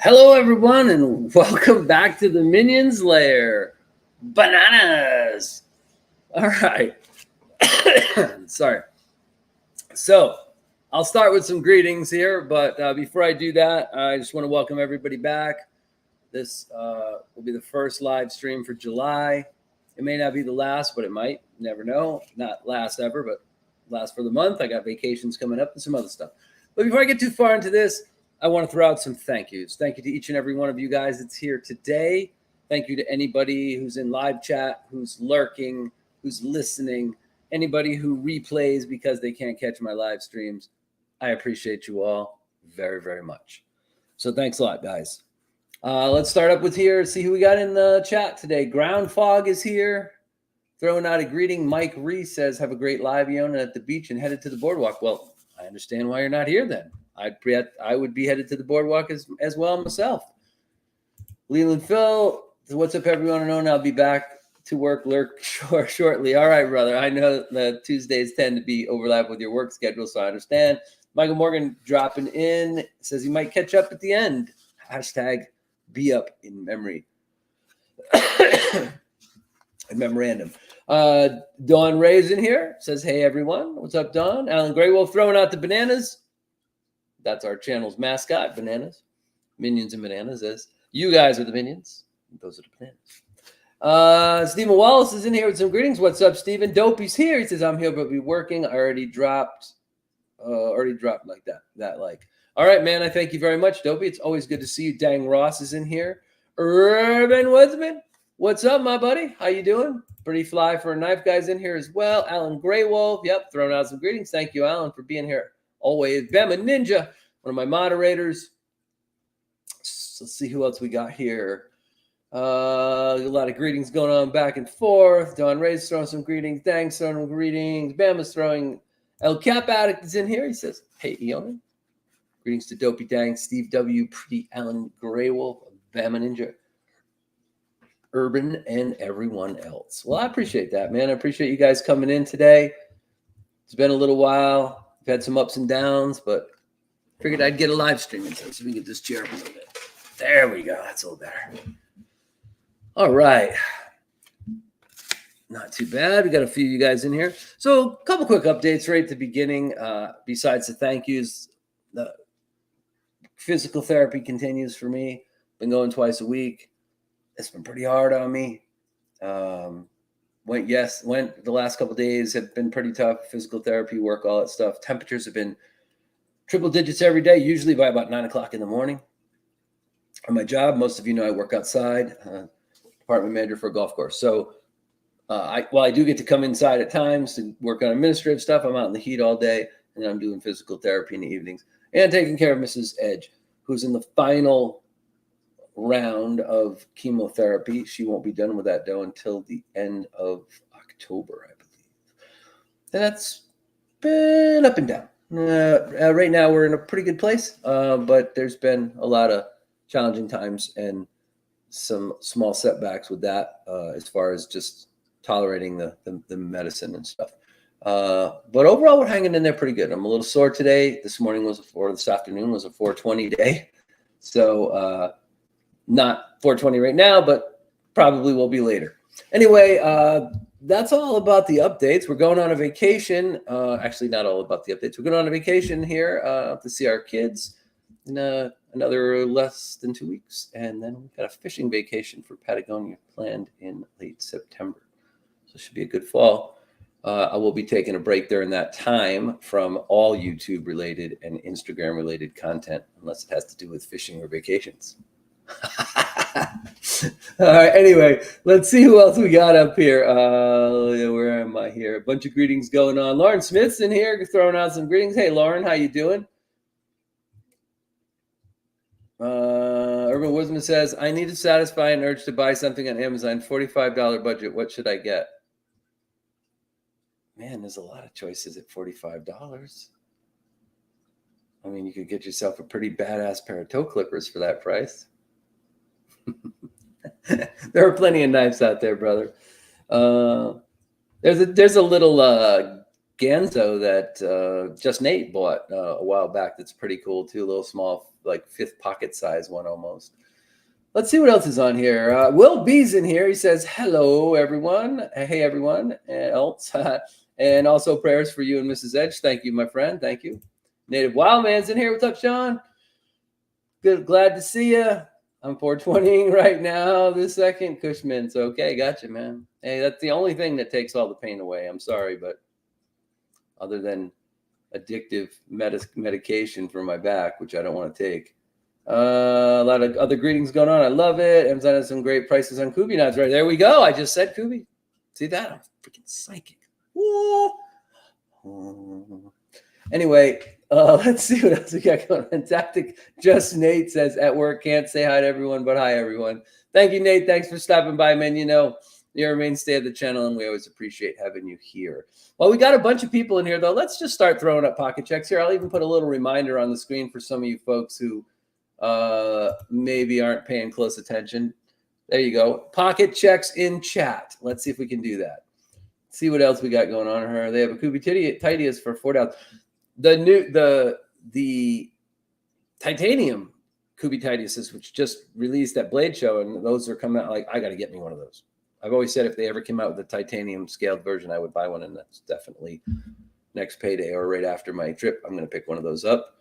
Hello, everyone, and welcome back to the Minions Lair. Bananas. All right. Sorry. So, I'll start with some greetings here, but before I do that, I just want to welcome everybody back. This will be the first live stream for July. It may not be the last, but it might. Never know. Not last ever, but last for the month. I got vacations coming up and some other stuff. But before I get too far into this, I want to throw out some thank yous. Thank you to each and every one of you guys that's here today. Thank you to anybody who's in live chat, who's lurking, who's listening, anybody who replays because they can't catch my live streams. I appreciate you all very, very much. So thanks a lot, guys. Let's start up with here. See who we got in the chat today. Ground Fog is here. Throwing out a greeting. Mike Reese says, have a great live, Eionan, at the beach and headed to the boardwalk. Well, I understand why you're not here then. I would be headed to the boardwalk as well myself. Leland Phil, what's up, everyone? And I'll be back to work shortly. All right, brother. I know that Tuesdays tend to be overlap with your work schedule, so I understand. Michael Morgan dropping in, says he might catch up at the end. Hashtag be up in memory. A memorandum. Dawn Ray's in here, says, hey, everyone. What's up, Dawn? Alan Graywolf throwing out the bananas. That's our channel's mascot, bananas. Minions and bananas. As you guys are the minions. Those are the bananas. Stephen Wallace is in here with some greetings. What's up, Stephen? Dopey's here. He says, I'm here, but be working. I already dropped like that. All right, man. I thank you very much, Dopey. It's always good to see you. Dang Ross is in here. Urban Woodsman. What's up, my buddy? How you doing? Pretty fly for a knife guy's in here as well. Alan Graywolf. Yep, throwing out some greetings. Thank you, Alan, for being here. Always. Bama Ninja, one of my moderators. So let's see who else we got here. A lot of greetings going on back and forth. Don Ray's throwing some greetings. Dang's throwing some greetings. Bama's throwing. El Cap Addict is in here. He says, hey, Eionan. Greetings to Dopey Dang, Steve W., Pretty Alan Graywolf, Bama Ninja, Urban, and everyone else. Well, I appreciate that, man. I appreciate you guys coming in today. It's been a little while. We've had some ups and downs, but figured I'd get a live stream in so we can get this chair up a little bit. There we go. That's a little better. All right. Not too bad. We got a few of you guys in here. So a couple quick updates right at the beginning. Besides the thank yous, the physical therapy continues for me. Been going twice a week. It's been pretty hard on me. Went the last couple of days have been pretty tough. Physical therapy, work, all that stuff. Temperatures have been triple digits every day, usually by about 9 o'clock in the morning. On my job, most of you know I work outside, department manager for a golf course. So while I do get to come inside at times to work on administrative stuff, I'm out in the heat all day, and I'm doing physical therapy in the evenings and taking care of Mrs. Edge, who's in the final round of chemotherapy. She won't be done with that though until the end of October, I believe. And that's been up and down. Right now we're in a pretty good place, but there's been a lot of challenging times and some small setbacks with that as far as just tolerating the medicine and stuff. But overall, we're hanging in there pretty good. I'm a little sore today. This afternoon was a 420 day. So not 420 right now, but probably will be later. Anyway, that's all about the updates. We're going on a vacation. Actually, not all about the updates. We're going on a vacation here to see our kids in another less than 2 weeks. And then we've got a fishing vacation for Patagonia planned in late September. So it should be a good fall. I will be taking a break during that time from all YouTube related and Instagram related content, unless it has to do with fishing or vacations. All right. Anyway, let's see who else we got up here. Where am I here? A bunch of greetings going on. Lauren Smith's in here throwing out some greetings. Hey, Lauren, how you doing? Urban Wisdom says, I need to satisfy an urge to buy something on Amazon. $45 budget. What should I get? Man, there's a lot of choices at $45. I mean, you could get yourself a pretty badass pair of toe clippers for that price. There are plenty of knives out there, brother. There's a little Ganzo that Just Nate bought a while back. That's pretty cool too. A little small, like fifth pocket size one almost. Let's see what else is on here. Will B's in here. He says, hello, everyone. Hey, everyone else. And also prayers for you and Mrs. Edge. Thank you, my friend. Thank you. Native Wildman's in here. What's up, Sean? Good. Glad to see you. I'm 420ing right now this second. Cushman's okay. Gotcha, man. Hey, that's the only thing that takes all the pain away. I'm sorry, but other than addictive medication for my back, which I don't want to take. A lot of other greetings going on. I love it. Amazon has some great prices on Kubi knives. Right there we go. I just said Kubi. See that? I'm freaking psychic. Woo. Anyway, let's see what else we got going on. Tactic Just Nate says, at work, can't say hi to everyone, but hi, everyone. Thank you, Nate. Thanks for stopping by, man. You know, you're a mainstay of the channel, and we always appreciate having you here. Well, we got a bunch of people in here, though. Let's just start throwing up pocket checks here. I'll even put a little reminder on the screen for some of you folks who maybe aren't paying close attention. There you go. Pocket checks in chat. Let's see if we can do that. See what else we got going on here. They have a Kubi Titius for $4. The titanium Kubi Titiuses, which just released at Blade Show, and those are coming out. Like, I got to get me one of those. I've always said if they ever came out with a titanium scaled version, I would buy one, and that's definitely next payday or right after my trip. I'm going to pick one of those up.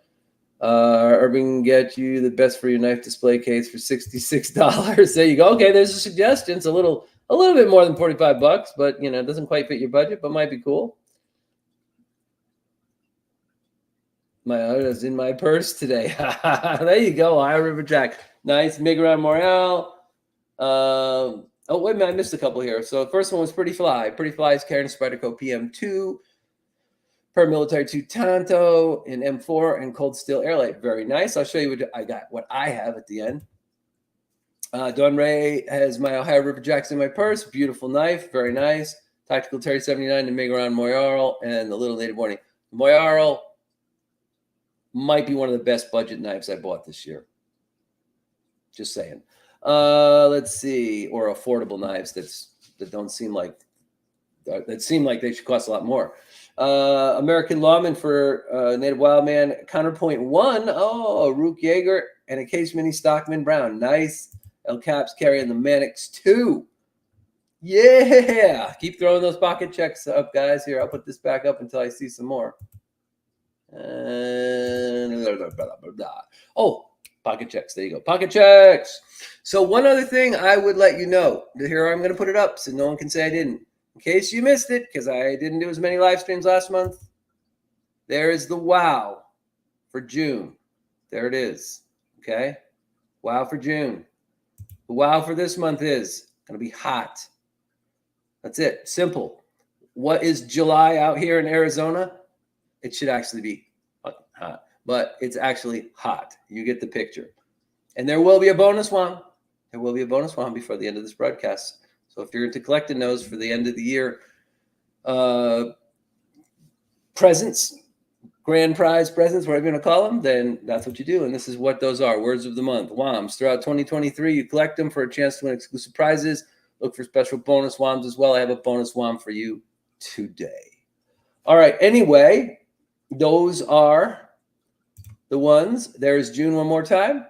Urban can get you the best for your knife display case for $66. There you go. Okay, there's a suggestion. It's a little bit more than $45, but you know, it doesn't quite fit your budget, but might be cool. My is in my purse today. There you go. Iowa River Jack. Nice. Migran Morale. Oh, wait a minute. I missed a couple here. So the first one was Pretty Fly. Pretty Fly is carrying a Spyderco PM2. Paramilitary 2 Tanto in M4 and Cold Steel Airlight. Very nice. I'll show you what I have at the end. Don Ray has my Ohio River Jacks in my purse. Beautiful knife. Very nice. Tactical Terry 79 and Migran Moyarl and the Little Native Warning. Moyarl might be one of the best budget knives I bought this year. Just saying. Let's see. Or affordable knives that don't seem like that seem like they should cost a lot more. American Lawman for Native Wildman. Counterpoint 1. Oh, Rook Jaeger and a Case Mini Stockman Brown. Nice. El Caps carrying the Mannix 2. Yeah. Keep throwing those pocket checks up, guys. Here, I'll put this back up until I see some more. Oh, pocket checks. There you go. Pocket checks. So one other thing I would let you know. Here, I'm going to put it up so no one can say I didn't. In case you missed it, because I didn't do as many live streams last month, there is the WOW for June. There it is. Okay? WOW for June. The WOW for this month is going to be hot. That's it. Simple. What is July out here in Arizona? It should actually be hot, but it's actually hot. You get the picture. And there will be a bonus one. There will be a bonus one before the end of this broadcast. So if you're into collecting those for the end of the year presents, grand prize presents, whatever you're going to call them, then that's what you do. And this is what those are. Words of the month. WOMs. Throughout 2023, you collect them for a chance to win exclusive prizes. Look for special bonus WOMs as well. I have a bonus WOM for you today. All right. Anyway, those are the ones. There's June one more time.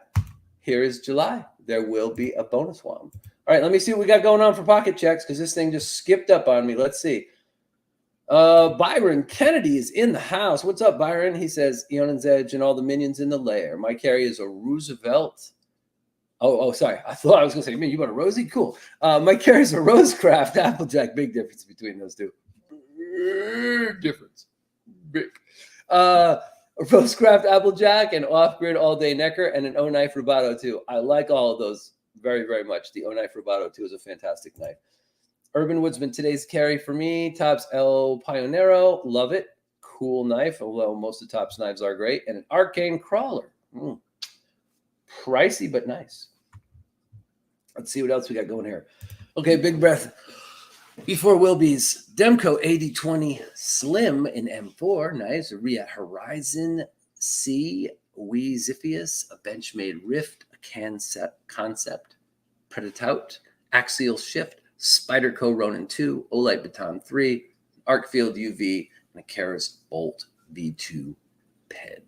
Here is July. There will be a bonus WOM. All right, let me see what we got going on for pocket checks because this thing just skipped up on me. Let's see. Byron Kennedy is in the house. What's up, Byron? He says, Eionan's Edge and all the minions in the lair. My carry is a Roosevelt. Oh, sorry. I thought I was going to say, man, you bought a Rosie? Cool. My carry is a Rosecraft Applejack. Big difference between those two. Big difference. Big. Rosecraft Applejack and off-grid all-day Necker and an O-Knife Rubato too. I like all of those very, very much. The O-Knife Rubato too is a fantastic knife. Urban Woodsman, today's carry for me. Tops El Pionero. Love it. Cool knife, although most of Tops knives are great. And an Arcane Crawler. Pricey, but nice. Let's see what else we got going here. Okay, big breath. Before Wilby's Demco 8020 Slim in M4. Nice. Ria Horizon C. Wee Ziphius. A Benchmade Rift. A Concept. Predatout. Axial Shift. Spyderco Ronin 2. Olight Baton 3. Arcfield UV. And a Karas Bolt V2 pen.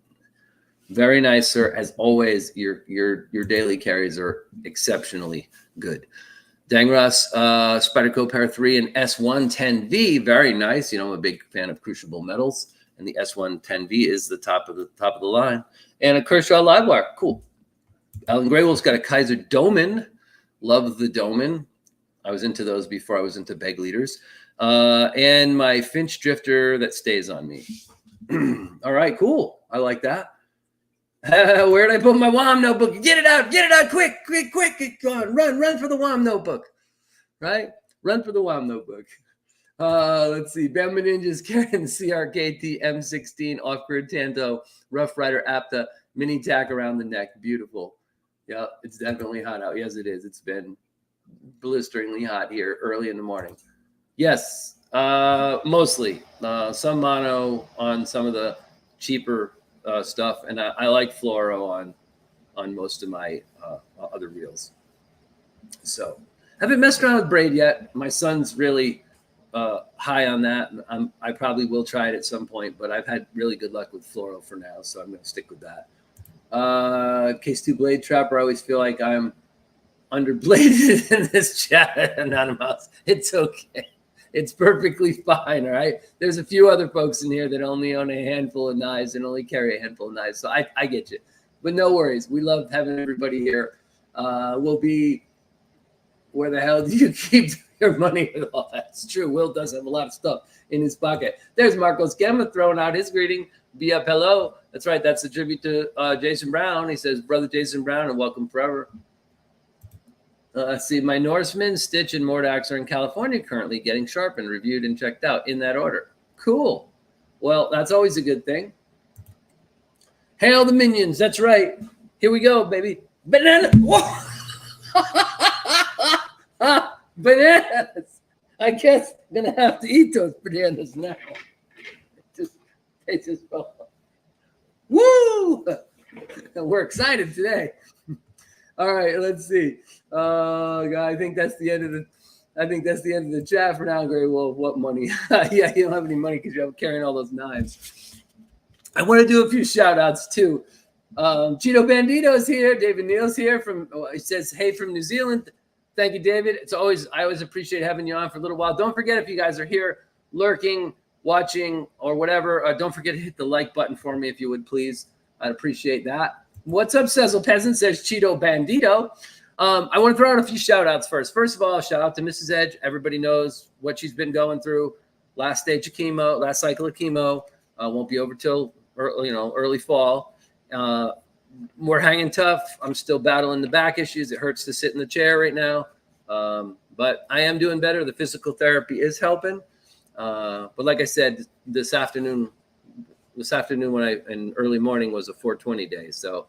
Very nice, sir. As always, your daily carries are exceptionally good. Dangras Spyderco Pair 3 and S110V, very nice. You know, I'm a big fan of Crucible metals, and the S110V is the top of the line. And a Kershaw Livewire, cool. Alan Graywell's got a Kaiser Doman, love the Doman. I was into those before I was into beg leaders. And my Finch Drifter that stays on me. All right, cool. I like that. Where did I put my WOM notebook? Get it out, quick. Go on, run for the WOM notebook, right? Run for the WOM notebook. Let's see. Bama Ninja's carrying the CRKT M16 off-grid Tanto Rough Rider Apta mini tack around the neck. Beautiful. Yeah, it's definitely hot out. Yes, it is. It's been blisteringly hot here early in the morning. Yes, mostly. Some mono on some of the cheaper stuff, and I like fluoro on most of my other reels. So haven't messed around with braid yet. My son's really high on that. I probably will try it at some point, but I've had really good luck with fluoro for now, so I'm going to stick with that. Case 2 Blade Trapper. I always feel like I'm underbladed in this chat, Anonymous. It's okay. It's perfectly fine, all right? There's a few other folks in here that only own a handful of knives and only carry a handful of knives, so I get you. But no worries. We love having everybody here. We'll be – where the hell do you keep your money with all that? It's true. Will does have a lot of stuff in his pocket. There's Marcos Gemma throwing out his greeting. Be up, hello. That's right. That's a tribute to Jason Brown. He says, brother Jason Brown, and welcome forever. Let's see. My Norseman, Stitch, and Mordax are in California currently getting sharpened, reviewed, and checked out in that order. Cool. Well, that's always a good thing. Hail the Minions. That's right. Here we go, baby. Banana. Whoa. Bananas. I guess I'm going to have to eat those bananas now. They just fell off. Woo! We're excited today. All right, let's see. I think that's the end of the chat for now, Gray Wolf. What money? Yeah, you don't have any money because you're carrying all those knives. I want to do a few shout outs too. Cheeto Bandito is here. David Neal's here he says, hey, from New Zealand. Thank you, David. I always appreciate having you on for a little while. Don't forget, if you guys are here lurking, watching, or whatever, don't forget to hit the like button for me if you would, please. I'd appreciate that. What's up, Cecil Peasant, says Cheeto Bandito. I want to throw out a few shout outs first. First of all, shout out to Mrs. Edge. Everybody knows what she's been going through. Last stage of chemo, last cycle of chemo. Won't be over till early fall. We're hanging tough. I'm still battling the back issues. It hurts to sit in the chair right now. But I am doing better. The physical therapy is helping. But like I said, this afternoon in early morning was a 420 day. So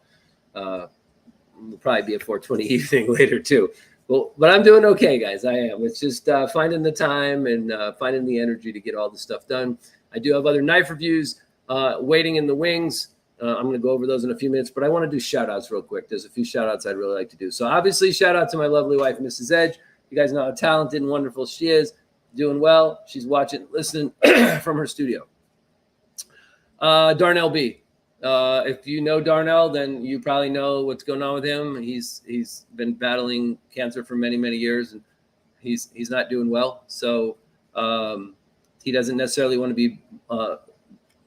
will probably be a 420 evening later too. Well, but I'm doing okay, guys. I am. It's just finding the time and finding the energy to get all the stuff done. I do have other knife reviews waiting in the wings. I'm going to go over those in a few minutes, but I want to do shout outs real quick. There's a few shout outs I'd really like to do. So obviously, shout out to my lovely wife, Mrs. Edge. You guys know how talented and wonderful she is. Doing well. She's watching, listening from her studio. Darnell B. If you know Darnell, then you probably know what's going on with him. He's been battling cancer for many, many years, and he's not doing well. So he doesn't necessarily want to be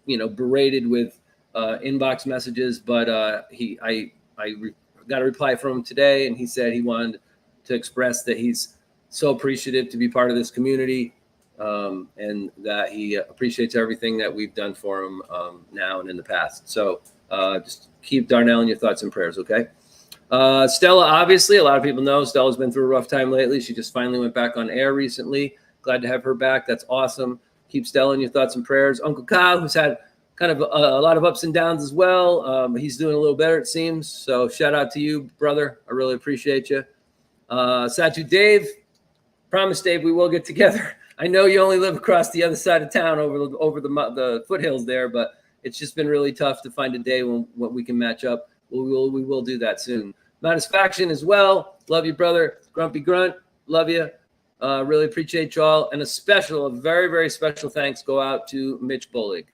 berated with inbox messages, but I got a reply from him today, and he said he wanted to express that he's so appreciative to be part of this community, and that he appreciates everything that we've done for him now and in the past. So just keep Darnell in your thoughts and prayers, okay? Stella, obviously, a lot of people know Stella's been through a rough time lately. She just finally went back on air recently. Glad to have her back. That's awesome. Keep Stella in your thoughts and prayers. Uncle Kyle, who's had kind of a lot of ups and downs as well. He's doing a little better, it seems. So shout out to you, brother. I really appreciate you. Satu Dave, promise, Dave, we will get together. I know you only live across the other side of town over the foothills there, but it's just been really tough to find a day when we can match up. We will do that soon. Satisfaction as well. Love you, brother. Grumpy Grunt, love you. Really appreciate y'all. And a very, very special thanks go out to Mitch Bolig.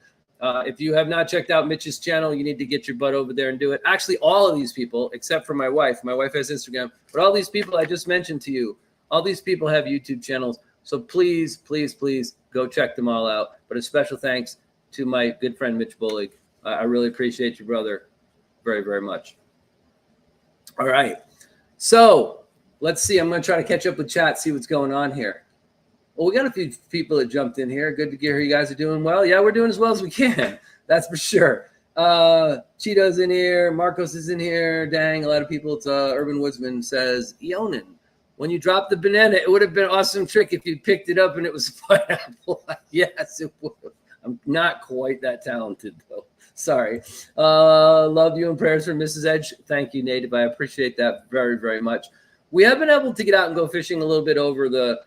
If you have not checked out Mitch's channel, you need to get your butt over there and do it. Actually, all of these people, except for my wife. My wife has Instagram. But all these people I just mentioned to you, all these people have YouTube channels. So please, please, please go check them all out. But a special thanks to my good friend Mitch Bolig. I really appreciate you, brother, very, very much. All right. So let's see. I'm going to try to catch up with chat, see what's going on here. Well, we got a few people that jumped in here. Good to hear you guys are doing well. Yeah, we're doing as well as we can. That's for sure. Cheeto's in here. Marcos is in here. Dang, a lot of people. It's Urban Woodsman says, Eionan, when you dropped the banana, it would have been an awesome trick if you picked it up and it was pineapple. Yes, it would. I'm not quite that talented, though. Sorry. Love you and prayers for Mrs. Edge. Thank you, Native. I appreciate that very, very much. We have been able to get out and go fishing a little bit over the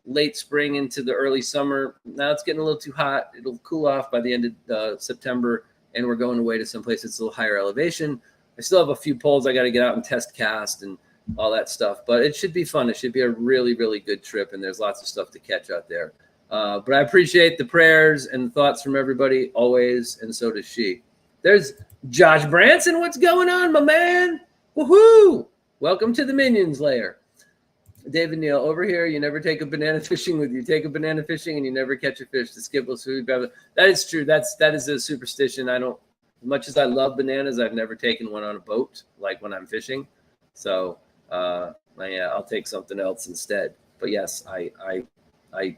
late spring into the early summer. Now it's getting a little too hot. It'll cool off by the end of September, and we're going away to some place that's a little higher elevation. I still have a few poles I got to get out and test cast and all that stuff, but it should be fun. It should be a really, really good trip, and there's lots of stuff to catch out there. But I appreciate the prayers and the thoughts from everybody always, and so does she. There's Josh Branson. What's going on, my man? Woohoo! Welcome to the Minions Lair. David Neal, over here, you never take a banana fishing with you. Take a banana fishing and you never catch a fish. The Skittles food. That is true. That is a superstition. I don't, as much as I love bananas, I've never taken one on a boat, like when I'm fishing. So, yeah, I'll take something else instead. But yes, I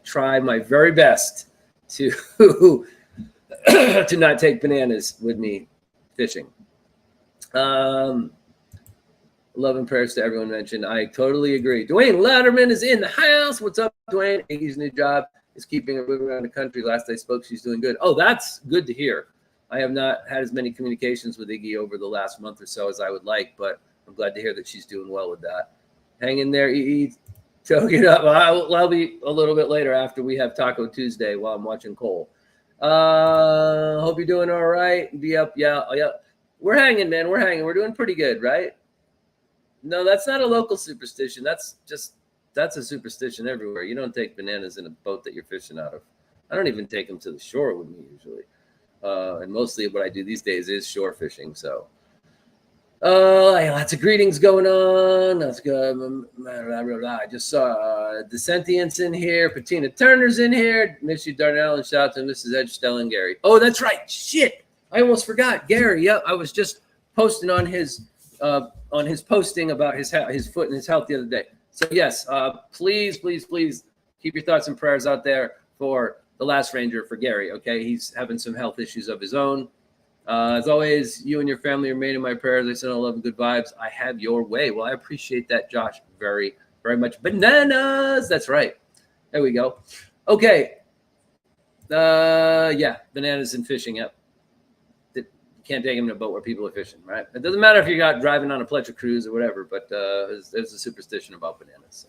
try my very best to to not take bananas with me fishing. Love and prayers to everyone mentioned. I totally agree. Dwayne Louderman is in the house. What's up, Dwayne? Iggy's new job is keeping her moving around the country. Last I spoke, she's doing good. Oh, that's good to hear. I have not had as many communications with Iggy over the last month or so as I would like, but I'm glad to hear that she's doing well with that. Hang in there, EE. Choke it up. I'll be a little bit later after we have Taco Tuesday while I'm watching Cole. Hope you're doing all right. Be up. Yeah. We're hanging, man. We're hanging. We're doing pretty good, right? No, that's not a local superstition. That's a superstition everywhere. You don't take bananas in a boat that you're fishing out of. I don't even take them to the shore with me usually. And mostly what I do these days is shore fishing. So, lots of greetings going on. Let's go. I just saw Descentients in here. Patina Turner's in here. Miss you, Darnell, and shout out to Mrs. Edge, Stella, and Gary. Oh, that's right. Shit. I almost forgot. Gary. Yeah, I was just posting on his posting about his foot and his health the other day. So yes, please keep your thoughts and prayers out there for the last ranger, for Gary. Okay, he's having some health issues of his own. As always, you and your family remain in my prayers. I send all love and good vibes. I have your way. Well, I appreciate that, Josh, very, very much. Bananas. That's right. There we go. Okay. Yeah, bananas and fishing. Yep. Can't take them in a boat where people are fishing, right? It doesn't matter if you're not driving on a pleasure cruise or whatever, but there's a superstition about bananas.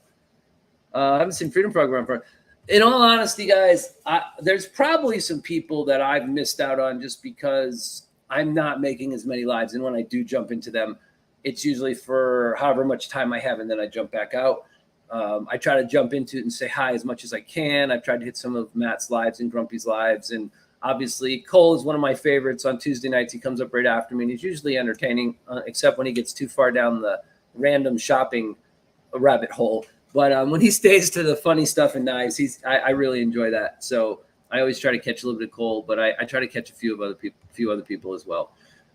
So. I haven't seen Freedom Program. In all honesty, guys, there's probably some people that I've missed out on just because I'm not making as many lives. And when I do jump into them, it's usually for however much time I have, and then I jump back out. I try to jump into it and say hi as much as I can. I've tried to hit some of Matt's lives and Grumpy's lives, and obviously, Cole is one of my favorites on Tuesday nights. He comes up right after me, and he's usually entertaining, except when he gets too far down the random shopping rabbit hole. But when he stays to the funny stuff and knives, I really enjoy that. So I always try to catch a little bit of Cole, but I try to catch a few other people as well.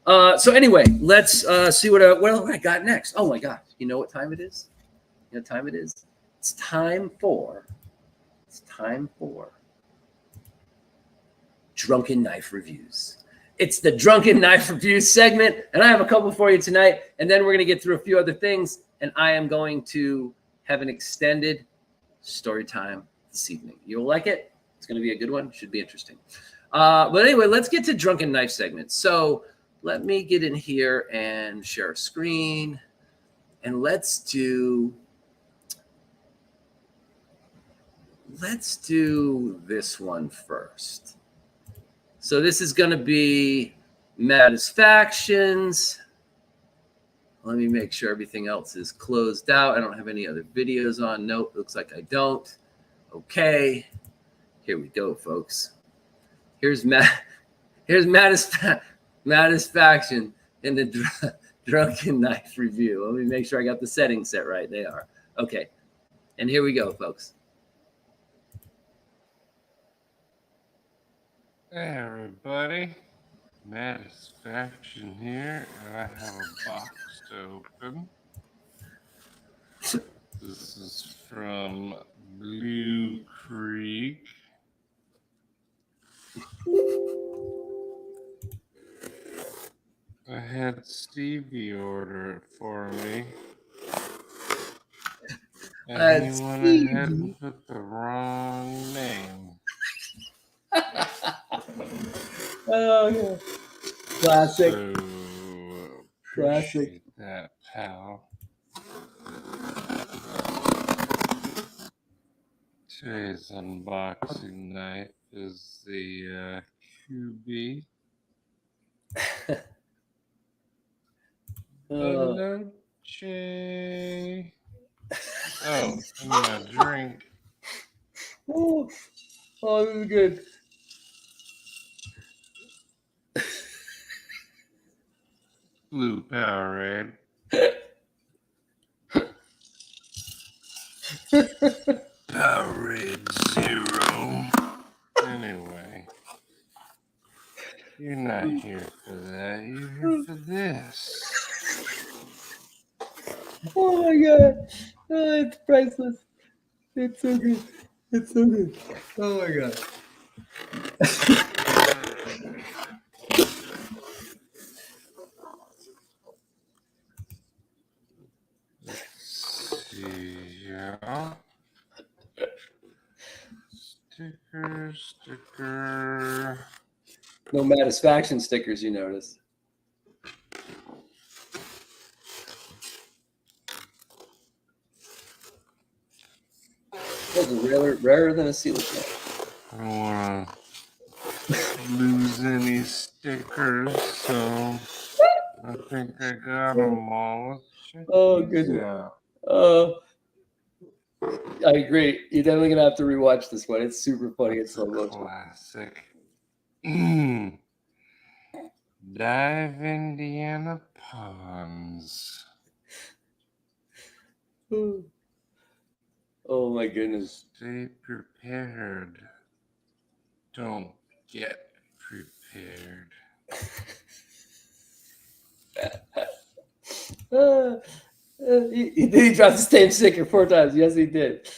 So anyway, let's see what I got next. Oh my gosh, you know what time it is? You know what time it is? It's time for Drunken Knife Reviews. It's the Drunken Knife Reviews segment, and I have a couple for you tonight, and then we're going to get through a few other things, and I am going to have an extended story time this evening. You'll like it. It's going to be a good one. Should be interesting. But anyway, let's get to Drunken Knife segment. So let me get in here and share a screen, and let's do this one first. So this is going to be Matisfactions. Let me make sure everything else is closed out. I don't have any other videos on. Nope, looks like I don't. Okay, here we go, folks. Here's Mattisfaction in the Drunken Knife review. Let me make sure I got the settings set right. They are. Okay. And here we go, folks. Hey everybody, Mattisfaction here, and I have a box to open. This is from Blue Creek. I had Stevie order it for me, and he went ahead and put the wrong name. Oh yeah, classic. So Classic. appreciate that, pal. Today's unboxing night is the QB. Hello, Jay. Oh, and my drink. Oh, this is good. Blue Powerade. Powerade Zero. Anyway, you're not here for that. You're here for this. Oh my god. Oh, it's priceless. It's so good. It's so good. Oh my god. Let's see, yeah. Sticker. No Mattisfaction stickers, you notice. Those are rarer than a coelacanth. I don't want to lose any stickers, so I think I got them all. Let's check these out. I agree. You're definitely gonna have to rewatch this one. It's super funny. It's so classic. Dive Indiana Ponds. Oh my goodness. Stay prepared. Don't get prepared. He dropped the same sticker 4 times. Yes, he did.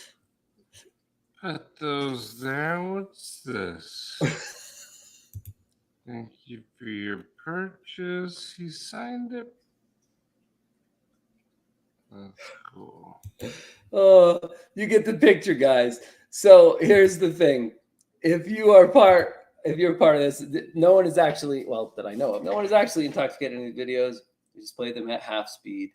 Put those there. What's this? Thank you for your purchase. He signed it. That's cool. Oh, you get the picture, guys. So here's the thing: if you're part of this, no one is actually, well, that I know of, no one is actually intoxicated in these videos. We just play them at half speed.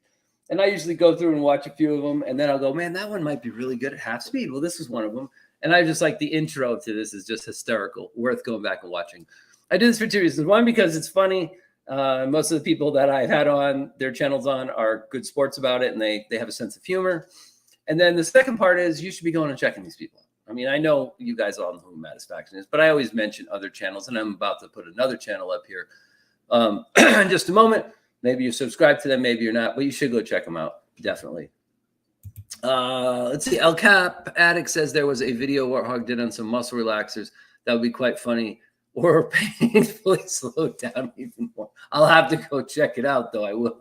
And I usually go through and watch a few of them, and then I'll go, man, that one might be really good at half speed. Well, this is one of them. And I just like the intro to this is just hysterical, worth going back and watching. I do this for 2 reasons. One, because it's funny. Most of the people that I've had on their channels on are good sports about it, and they have a sense of humor. And then the second part is you should be going and checking these people out. I mean, I know you guys all know who Mattisfaction is, but I always mention other channels, and I'm about to put another channel up here in just a moment. Maybe you're subscribed to them, maybe you're not, but you should go check them out, definitely. Let's see. El Cap Addict says there was a video Warthog did on some muscle relaxers. That would be quite funny or painfully slow down even more. I'll have to go check it out, though. I will,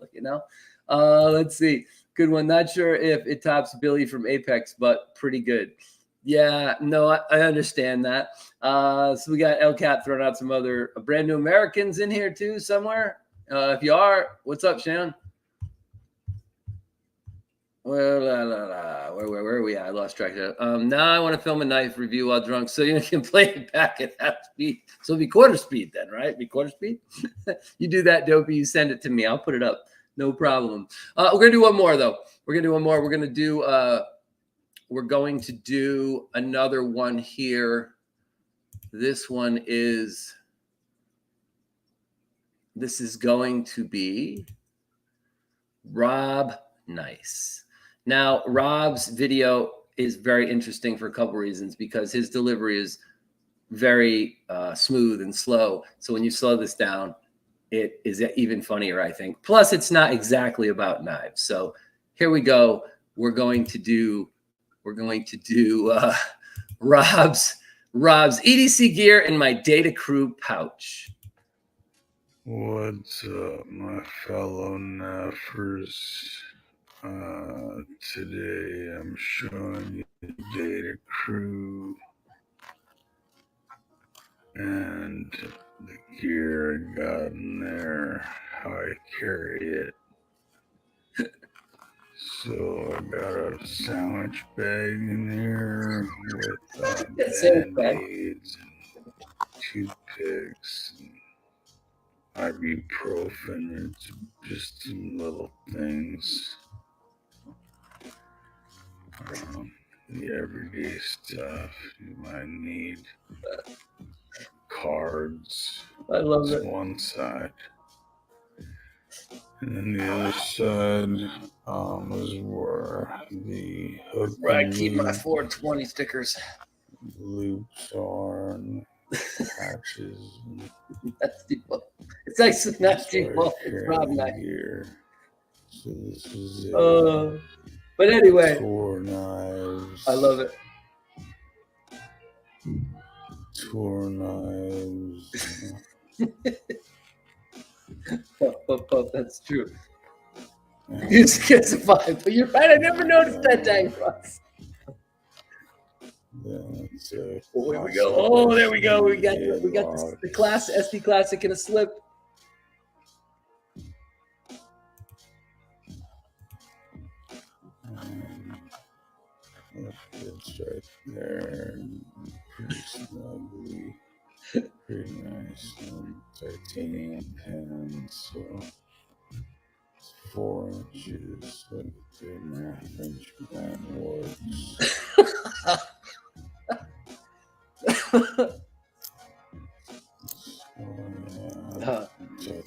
Let's see. Good one. Not sure if it tops Billy from Apex, but pretty good. Yeah, no, I understand that. So we got El Cap throwing out some other brand new Americans in here too somewhere. If you are, what's up, Shannon? Well, where are we at? I lost track of that. Now I want to film a knife review while drunk, so you can play it back at half speed. So it'll be quarter speed then, right? Be quarter speed. You do that, Dopey. You send it to me. I'll put it up. No problem. We're gonna do one more though. We're gonna do another one here. This is going to be Rob Nice. Now, Rob's video is very interesting for a couple reasons, because his delivery is very smooth and slow. So when you slow this down, it is even funnier, I think. Plus, it's not exactly about knives. So here we go. We're going to do Rob's EDC gear in my Data Crew pouch. What's up, my fellow Naffers? Today I'm showing you Data Crew and the gear I got in there, how I carry it. So I got a sandwich bag in here with band-aids and toothpicks and ibuprofen. It's just some little things. The everyday stuff you might need. Cards. I love it. One side. And then the other side is where the hook Where I keep my 420 stickers. Loops are and patches. That's default. It's like not default. It's Rob knife. So this is it. But anyway, tour knives. I love it. Tour knives. Puff, that's true. You just get the vibe, but you're right. I never noticed that dang cross. That's oh, here we go. Oh, there we go. We got the class SD Classic in a slip. It's right there. Pretty snugly. Pretty nice. Titanium pen. So it's 4 inches. So 3.5 inch pen works.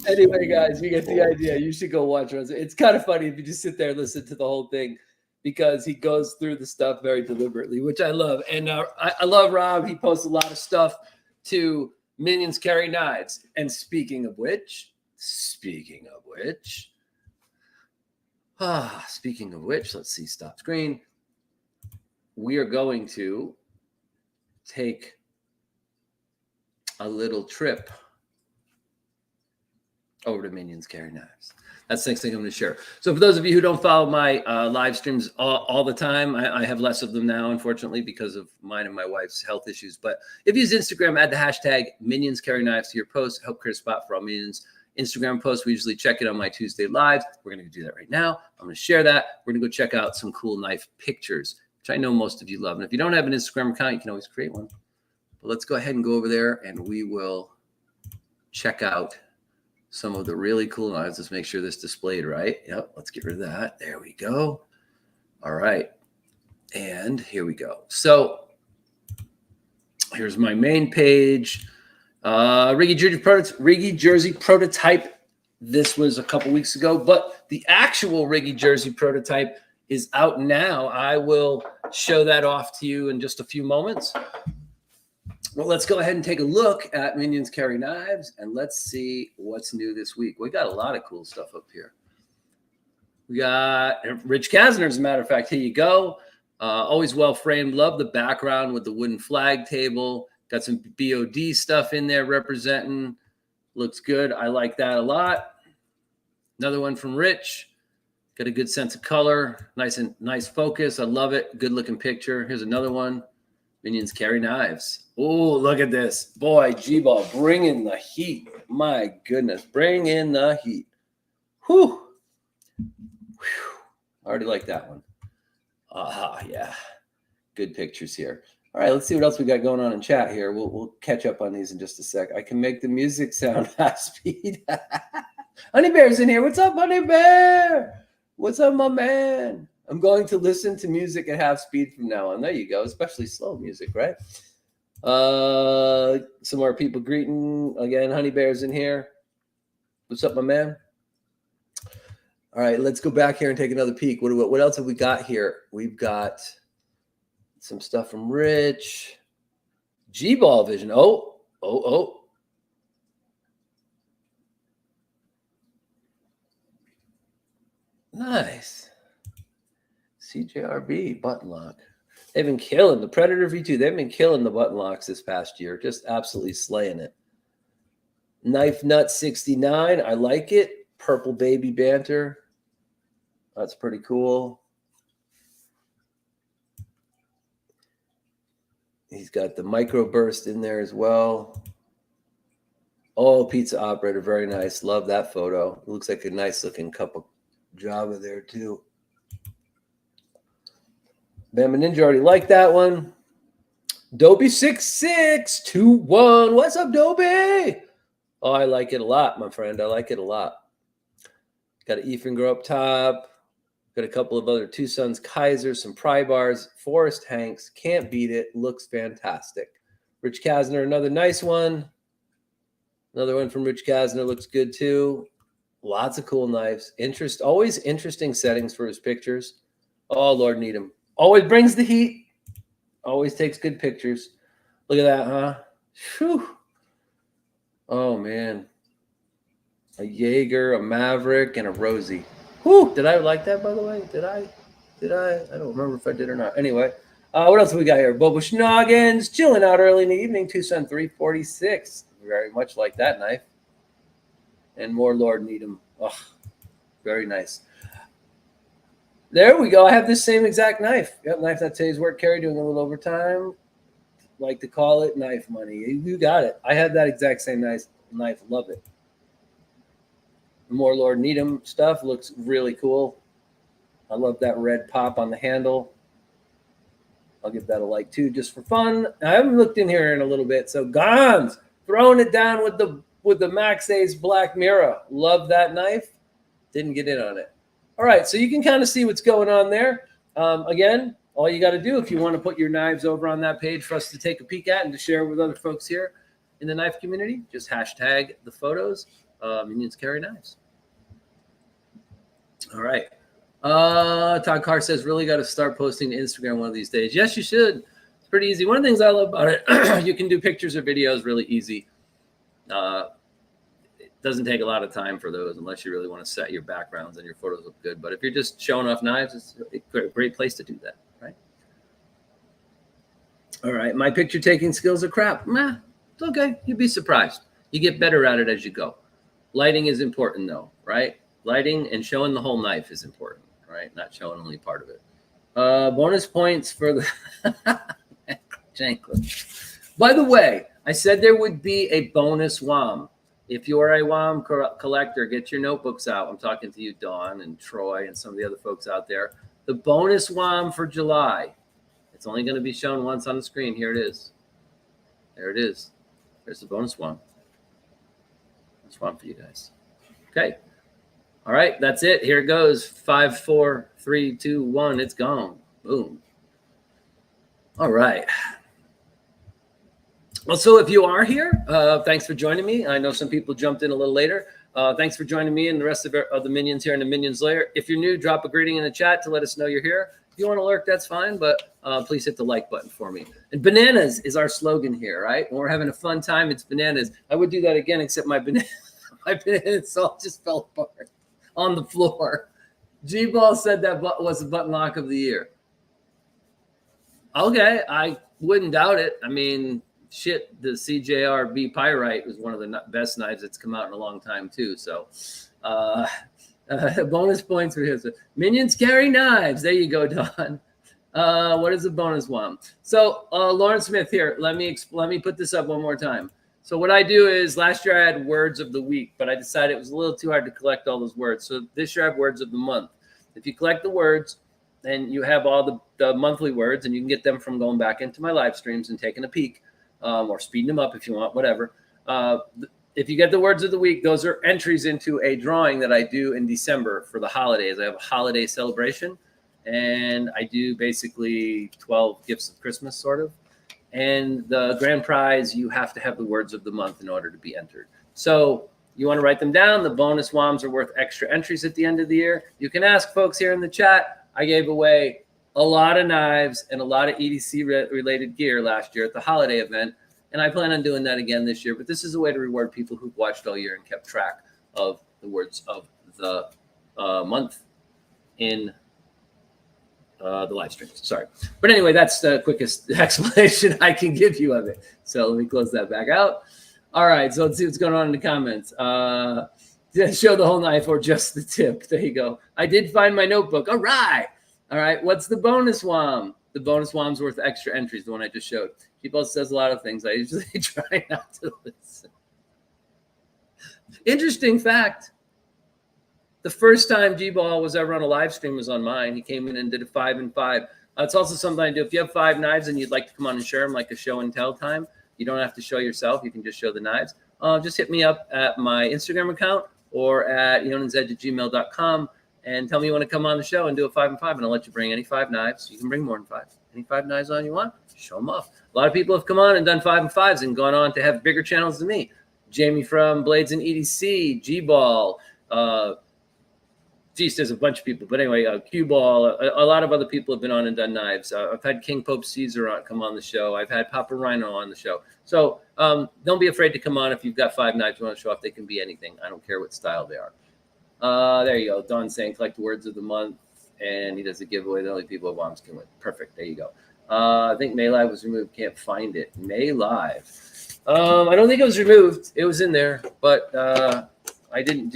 Anyway, guys, you get the idea. You should go watch it. It's kind of funny if you just sit there and listen to the whole thing, because he goes through the stuff very deliberately, which I love. And I love Rob. He posts a lot of stuff to Minions Carry Knives. And speaking of which, let's see, stop screen. We are going to take a little trip over to Minions Carry Knives. That's the next thing I'm going to share. So for those of you who don't follow my live streams all the time, I have less of them now, unfortunately, because of mine and my wife's health issues. But if you use Instagram, add the hashtag Minions Carry Knives to your post. Help create a spot for all Minions Instagram posts. We usually check it on my Tuesday lives. We're going to do that right now. I'm going to share that. We're going to go check out some cool knife pictures, which I know most of you love. And if you don't have an Instagram account, you can always create one. But let's go ahead and go over there, and we will check out some of the really cool knives. Let's make sure this displayed right. Yep, let's get rid of that. There we go. All right. And here we go. So here's my main page. Riggy Jersey prototype. This was a couple weeks ago, but the actual Riggy Jersey prototype is out now. I will show that off to you in just a few moments. Well, let's go ahead and take a look at Minions Carry Knives, and let's see what's new this week. We got a lot of cool stuff up here. We got Rich Kasner, as a matter of fact. Here you go. Always well framed. Love the background with the wooden flag table. Got some BOD stuff in there representing. Looks good. I like that a lot. Another one from Rich. Got a good sense of color. Nice focus. I love it. Good looking picture. Here's another one. Minions Carry Knives. Oh, look at this. Boy, G-Ball, bring in the heat. My goodness, bring in the heat. Whew. I already like that one. Yeah. Good pictures here. All right, let's see what else we got going on in chat here. We'll catch up on these in just a sec. I can make the music sound high speed. Honey Bear's in here. What's up, Honey Bear? What's up, my man? I'm going to listen to music at half speed from now on. There you go, especially slow music, right? Some more people greeting. Again, Honey Bear's in here. What's up, my man? All right, let's go back here and take another peek. What else have we got here? We've got some stuff from Rich. G-Ball Vision. Oh. Nice. CJRB button lock. They've been killing the Predator V2. They've been killing the button locks this past year. Just absolutely slaying it. Knife Nut 69. I like it. Purple Baby Banter. That's pretty cool. He's got the microburst in there as well. Oh, Pizza Operator. Very nice. Love that photo. It looks like a nice looking cup of Java there too. Bama Ninja already liked that one. Dobie6621. What's up, Dobie? Oh, I like it a lot, my friend. I like it a lot. Got an Efinger up top. Got a couple of other Two Sons Kaisers, some pry bars, Forrest Hanks. Can't beat it. Looks fantastic. Rich Kasner, another nice one. Another one from Rich Kasner looks good too. Lots of cool knives. Always interesting settings for his pictures. Oh, Lord Needham. Always brings the heat. Always takes good pictures. Look at that, huh? Whew. Oh, man. A Jaeger, a Maverick, and a Rosie. Whew. Did I like that, by the way? Did I? I don't remember if I did or not. Anyway, what else we got here? Bobo Schnoggins, chilling out early in the evening. Tucson 346. Very much like that knife. And more Lord Needham. Oh, very nice. There we go. I have this same exact knife. Yep, knife that today's work carry, doing a little overtime. Like to call it knife money. You got it. I have that exact same knife. Love it. More Lord Needham stuff. Looks really cool. I love that red pop on the handle. I'll give that a like too, just for fun. I haven't looked in here in a little bit. So Gons throwing it down with the Max Ace Black Mirror. Love that knife. Didn't get in on it. All right, so you can kind of see what's going on there. Again, all you got to do if you want to put your knives over on that page for us to take a peek at and to share with other folks here in the knife community, just hashtag the photos. Minions carry knives. All right. Todd Carr says, really got to start posting to Instagram one of these days. Yes, you should. It's pretty easy. One of the things I love about it, you can do pictures or videos really easy. It doesn't take a lot of time for those unless you really want to set your backgrounds and your photos look good. But if you're just showing off knives, it's a great place to do that, right? All right. My picture taking skills are crap. Nah, it's okay. You'd be surprised. You get better at it as you go. Lighting is important though, right? Lighting and showing the whole knife is important, right? Not showing only part of it. Bonus points for the By the way, I said there would be a bonus WOM. If you're a WOM collector, get your notebooks out. I'm talking to you, Dawn and Troy and some of the other folks out there. The bonus WOM for July. It's only going to be shown once on the screen. Here it is. There it is. There's the bonus WOM. Bonus WOM for you guys. Okay. All right. That's it. Here it goes. 5, 4, 3, 2, 1. It's gone. Boom. All right. Well, so if you are here, thanks for joining me. I know some people jumped in a little later. Thanks for joining me and the rest of the minions here in the Minions Lair. If you're new, drop a greeting in the chat to let us know you're here. If you want to lurk, that's fine, but please hit the like button for me. And bananas is our slogan here, right? When we're having a fun time, it's bananas. I would do that again, except my bananas all just fell apart on the floor. G-Ball said that was the button lock of the year. Okay, I wouldn't doubt it. I mean, shit, the CJRB Pyrite was one of the best knives that's come out in a long time too. So bonus points for his minions carry knives. There you go, Don. What is the bonus one? So Lauren Smith here. Let me put this up one more time. So what I do is last year I had words of the week, but I decided it was a little too hard to collect all those words. So this year I have words of the month. If you collect the words, then you have all the monthly words, and you can get them from going back into my live streams and taking a peek. Or speeding them up if you want, whatever. If you get the words of the week, those are entries into a drawing that I do in December for the holidays. I have a holiday celebration, and I do basically 12 gifts of Christmas, sort of. And the grand prize, you have to have the words of the month in order to be entered. So you want to write them down. The bonus WOMs are worth extra entries at the end of the year. You can ask folks here in the chat. I gave away a lot of knives and a lot of EDC related gear last year at the holiday event. And I plan on doing that again this year. But this is a way to reward people who've watched all year and kept track of the words of the month in the live streams. Sorry. But anyway, that's the quickest explanation I can give you of it. So let me close that back out. All right. So let's see what's going on in the comments. Show the whole knife or just the tip. There you go. I did find my notebook. All right. All right. What's the bonus WOM? The bonus WOM's worth extra entries, the one I just showed. She both says a lot of things. I usually try not to listen. Interesting fact. The first time G-Ball was ever on a live stream was on mine. He came in and did a 5 and 5. It's also something I do. If you have 5 knives and you'd like to come on and share them like a show and tell time, you don't have to show yourself. You can just show the knives. Just hit me up at my Instagram account or at eionansedge@gmail.com and tell me you want to come on the show and do a 5 and 5, and I'll let you bring any 5 knives. You can bring more than 5. Any 5 knives on you want, show them off. A lot of people have come on and done 5 and 5s and gone on to have bigger channels than me. Jamie from Blades and EDC, G-Ball, geez, there's a bunch of people, but anyway, Q-Ball, a lot of other people have been on and done knives. I've had King Pope Caesar come on the show. I've had Papa Rhino on the show. So don't be afraid to come on if you've got 5 knives you want to show off. They can be anything. I don't care what style they are. There you go. Don saying collect the words of the month, and he does a giveaway that only people with WOMs can win. Perfect. There you go. I think May Live was removed. Can't find it. May Live. I don't think it was removed. It was in there, but I don't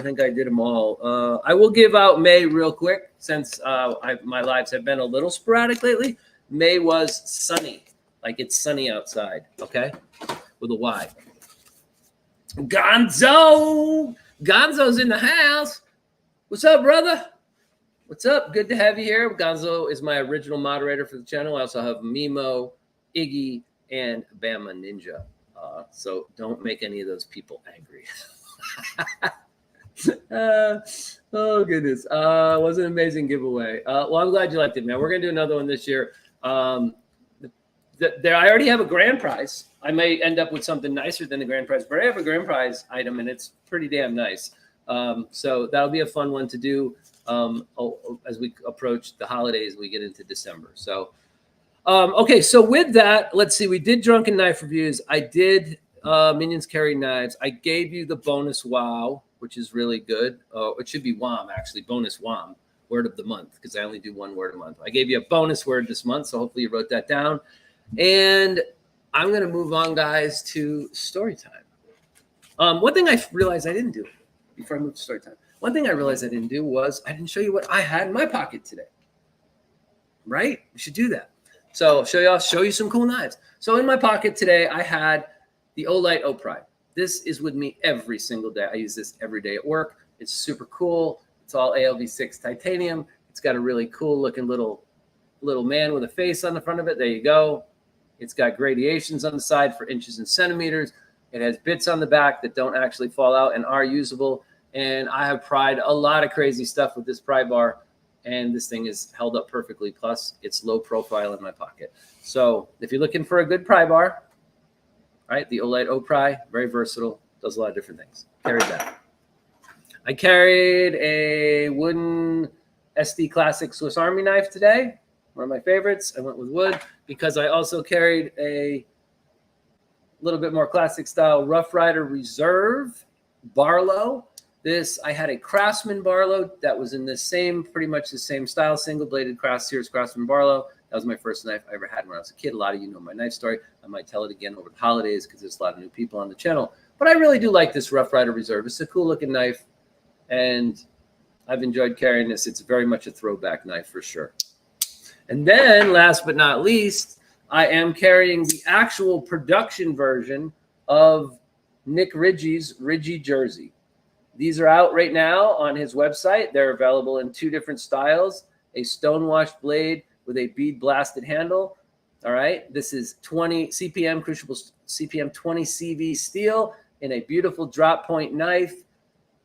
think I did them all. I will give out May real quick since my lives have been a little sporadic lately. May was sunny, like it's sunny outside, okay? With a Y. Gonzo's in the house. What's up, brother? What's up? Good to have you here. Gonzo is my original moderator for the channel. I also have Mimo, Iggy, and Bama Ninja. So don't make any of those people angry. Oh goodness, was an amazing giveaway. Well, I'm glad you liked it, man. We're gonna do another one this year. I already have a grand prize. I may end up with something nicer than the grand prize, but I have a grand prize item and it's pretty damn nice. So that'll be a fun one to do as we approach the holidays. We get into December. So okay, so with that, let's see. We did drunken knife reviews. I did Minions carry knives. I gave you the bonus wow, which is really good. It should be WOM, actually. Bonus WOM, word of the month, because I only do one word a month. I gave you a bonus word this month, so hopefully you wrote that down. And I'm going to move on, guys, to story time. One thing I realized I didn't do before I moved to story time. One thing I realized I didn't do was I didn't show you what I had in my pocket today. Right? We show do that. So show you some cool knives. So in my pocket today, I had the Olight O-Pride. This is with me every single day. I use this every day at work. It's super cool. It's all ALV6 titanium. It's got a really cool looking little man with a face on the front of it. There you go. It's got gradations on the side for inches and centimeters. It has bits on the back that don't actually fall out and are usable. And I have pried a lot of crazy stuff with this pry bar, and this thing is held up perfectly. Plus, it's low profile in my pocket. So if you're looking for a good pry bar, right, the Olight O-Pry, very versatile, does a lot of different things. Carried that. I carried a wooden SD Classic Swiss Army knife today, one of my favorites. I went with wood because I also carried a little bit more classic style Rough Rider Reserve Barlow. I had a Craftsman Barlow that was in the same, pretty much the same style, single-bladed Sears Craftsman Barlow. That was my first knife I ever had when I was a kid. A lot of you know my knife story. I might tell it again over the holidays because there's a lot of new people on the channel. But I really do like this Rough Rider Reserve. It's a cool-looking knife, and I've enjoyed carrying this. It's very much a throwback knife for sure. And then, last but not least, I am carrying the actual production version of Nick Ridgey's Ridgey jersey. These are out right now on his website. They're available in 2 different styles, a stonewashed blade with a bead blasted handle. All right. This is 20 CPM Crucible CPM 20 CV steel in a beautiful drop point knife